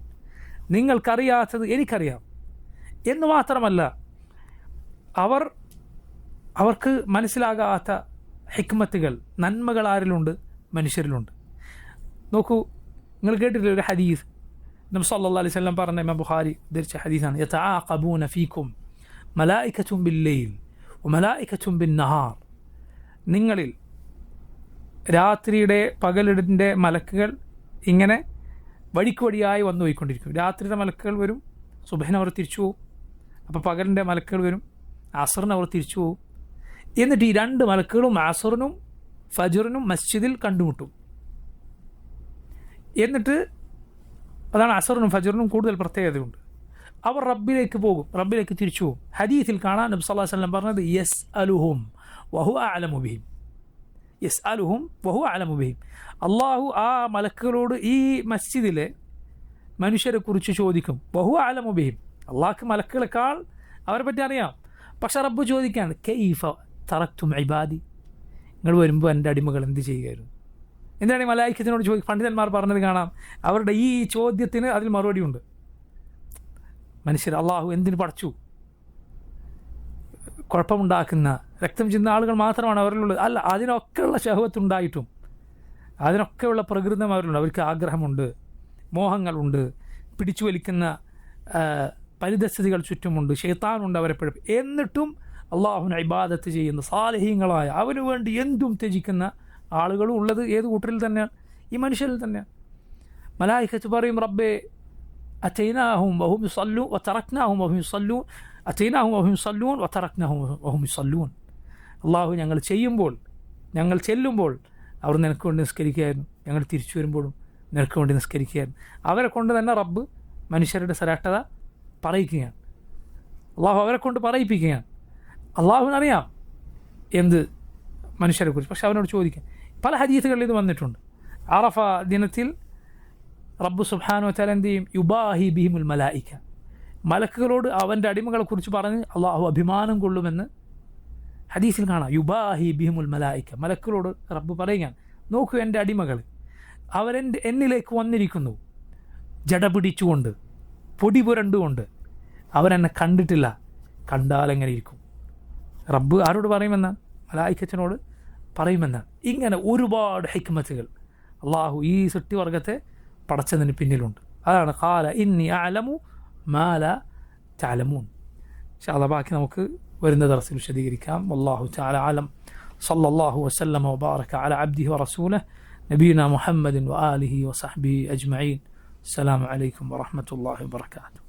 നിങ്ങൾക്കറിയാത്തത് എനിക്കറിയാം എന്ന് മാത്രമല്ല, അവർക്ക് മനസ്സിലാകാത്ത ഹിക്മത്തുകൾ, നന്മകൾ ആരിലുണ്ട്? മനുഷ്യരിലുണ്ട്. നോക്കൂ, നിങ്ങൾ കേട്ടിട്ടില്ല ഒരു ഹദീസ്, നബി സല്ലല്ലാഹു അലൈഹി വസല്ലം പറഞ്ഞ ഇമാം ബുഖാരി ഉദ്ധരിച്ച ഹദീസാണ് യതആഖബൂന ഫീകും മലായികത്തുൻ ബില്ലൈൽ വമലായികത്തുൻ ബിന്നഹാർ. നിങ്ങളിൽ രാത്രിയുടെ പകലിൻ്റെ മലക്കുകൾ ഇങ്ങനെ വഴിക്ക് വഴിയായി വന്നു പോയിക്കൊണ്ടിരിക്കും. രാത്രിയുടെ മലക്കുകൾ വരും, സുബഹിന് അവർ തിരിച്ചു പോകും. അപ്പോൾ പകലിൻ്റെ മലക്കുകൾ വരും, അസറിന് അവർ തിരിച്ചു പോകും. എന്നിട്ട് ഈ രണ്ട് മലക്കുകളും അസറിനും ഫജ്റിനും മസ്ജിദിൽ കണ്ടുമുട്ടും. എന്നിട്ട് അതാണ് അസറിനും ഫജ്റിനും കൂടുതൽ പ്രത്യേകതയുണ്ട്. അവർ റബ്ബിലേക്ക് പോകും, റബ്ബിലേക്ക് തിരിച്ചു പോകും. ഹദീസിൽ കാണാൻ നബി സല്ലല്ലാഹു അലൈഹി വസല്ലം പറഞ്ഞത് യസ്അലുഹും വഹുവ അഅലമു ബിഹിം. യസ്അലുഹും വഹുവ അഅലമു ബിഹിം. അള്ളാഹു ആ മലക്കുകളോട് ഈ മസ്ജിദിലെ മനുഷ്യരെ കുറിച്ച് ചോദിക്കും. വഹുവ അഅലമു ബിഹിം. അള്ളാഹ്ക്ക് മലക്കുകളെക്കാൾ അവരെ പറ്റി അറിയാം. പക്ഷെ റബ്ബ് ചോദിക്കുകയാണ് കൈഫ തറക്തും ഇബാദി, നിങ്ങൾ വരുമ്പോൾ എൻ്റെ അടിമകൾ എന്ത് ചെയ്യുകയായിരുന്നു? എന്തിനാണ് ഈ മലായിക്കത്തിനോട് പണ്ഡിതന്മാർ പറഞ്ഞത് കാണാം. അവരുടെ ഈ ചോദ്യത്തിന് അതിൽ മറുപടിയുണ്ട്. മനുഷ്യർ അള്ളാഹു എന്തിനു പടച്ചു? കുഴപ്പമുണ്ടാക്കുന്ന രക്തം ചിന്ത ആളുകൾ മാത്രമാണ് അവരിലുള്ളത്. അല്ല, അതിനൊക്കെയുള്ള ശഹവത്തുണ്ടായിട്ടും അതിനൊക്കെയുള്ള പ്രകൃതം അവരിലുണ്ട്. അവർക്ക് ആഗ്രഹമുണ്ട്, മോഹങ്ങളുണ്ട്, പിടിച്ചു വലിക്കുന്ന പരിതസ്ഥിതികൾ ചുറ്റുമുണ്ട്, ശൈത്താനുണ്ട് അവരെപ്പോഴും. എന്നിട്ടും അള്ളാഹുവിനെ ഇബാദത്ത് ചെയ്യുന്ന സാലിഹീങ്ങളായ അവന് വേണ്ടി എന്തും ത്യജിക്കുന്ന ആളുകളും ഉള്ളത് ഏത് കൂട്ടരിൽ തന്നെയാണ്? ഈ മനുഷ്യരിൽ തന്നെയാണ്. മലായികത്ത് പറയും റബ്ബേ അത്തൈനാഹും വഹും യുസല്ലൂൻ വതറക്നാഹും വഹും യുസല്ലൂൻ, അത്തൈനാഹും വഹും യുസല്ലൂൻ വതറക്നാഹും വഹും യുസല്ലൂൻ. അള്ളാഹു ഞങ്ങൾ ചെല്ലുമ്പോൾ അവർ നിനക്ക് വേണ്ടി നിസ്കരിക്കുകയായിരുന്നു, ഞങ്ങൾ തിരിച്ചു വരുമ്പോഴും നിനക്ക് വേണ്ടി നിസ്കരിക്കുകയായിരുന്നു. അവരെ കൊണ്ട് തന്നെ റബ്ബ് മനുഷ്യരുടെ ശ്രേഷ്ഠത പറയിക്കുകയാണ്. അള്ളാഹു അവരെ കൊണ്ട് പറയിപ്പിക്കുകയാണ്. അള്ളാഹുവിനറിയാം എന്ത് മനുഷ്യരെ കുറിച്ച്. പക്ഷെ അവനോട് ചോദിക്കാം. പല ഹദീസുകളിൽ ഇത് വന്നിട്ടുണ്ട്. അറഫ ദിനത്തിൽ റബ്ബ് സുബ്ഹാനഹു വ തആല എന്ത് ചെയ്യും? യുബാഹി ബിഹിമുൽ മലായിക. മലക്കുകളോട് അവൻ്റെ അടിമകളെ കുറിച്ച് പറഞ്ഞ് അള്ളാഹു അഭിമാനം കൊള്ളുമെന്ന് ഹദീസിൽ കാണാം. യുബാഹി ബിഹിമുൽ മലായിക. മലക്കുകളോട് റബ്ബ് പറയുകയാണ്, നോക്കൂ എൻ്റെ അടിമകൾ, എന്നിലേക്ക് വന്നിരിക്കുന്നു ജട പിടിച്ചുകൊണ്ട്, പൊടി പുരണ്ടുകൊണ്ട്. അവരെന്നെ കണ്ടിട്ടില്ല, കണ്ടാലെങ്ങനെ ഇരിക്കും? റബ്ബ് ആരോട് പറയുമെന്നാണ്? മലായിക്കത്തിനോട് പറയുമെന്നാണ്. ഇങ്ങനെ ഒരുപാട് ഹിക്മത്തുകൾ അള്ളാഹു ഈ സൃഷ്ടിവർഗത്തെ പടച്ചതിന് പിന്നിലുണ്ട്. അതാണ് ഖാല ഇന്നി അഅലമു മാ ലാ തഅലമൂൻ. ഇൻഷാ അല്ലാഹ് ബാക്കി നമുക്ക് വരുന്ന ദർസിൽ വിശദീകരിക്കാം. വല്ലാഹു തആല അലം. സല്ലല്ലാഹു വസല്ലമ വബാറക അലാ അബ്ദിഹി വറസൂലിഹി നബീന മുഹമ്മദിൻ വആലിഹി വസഹ്ബിഹി അജ്മഈൻ. അസ്സലാമു അലൈക്കും വറഹ്മത്തുള്ളാഹി വബറകാതുഹു.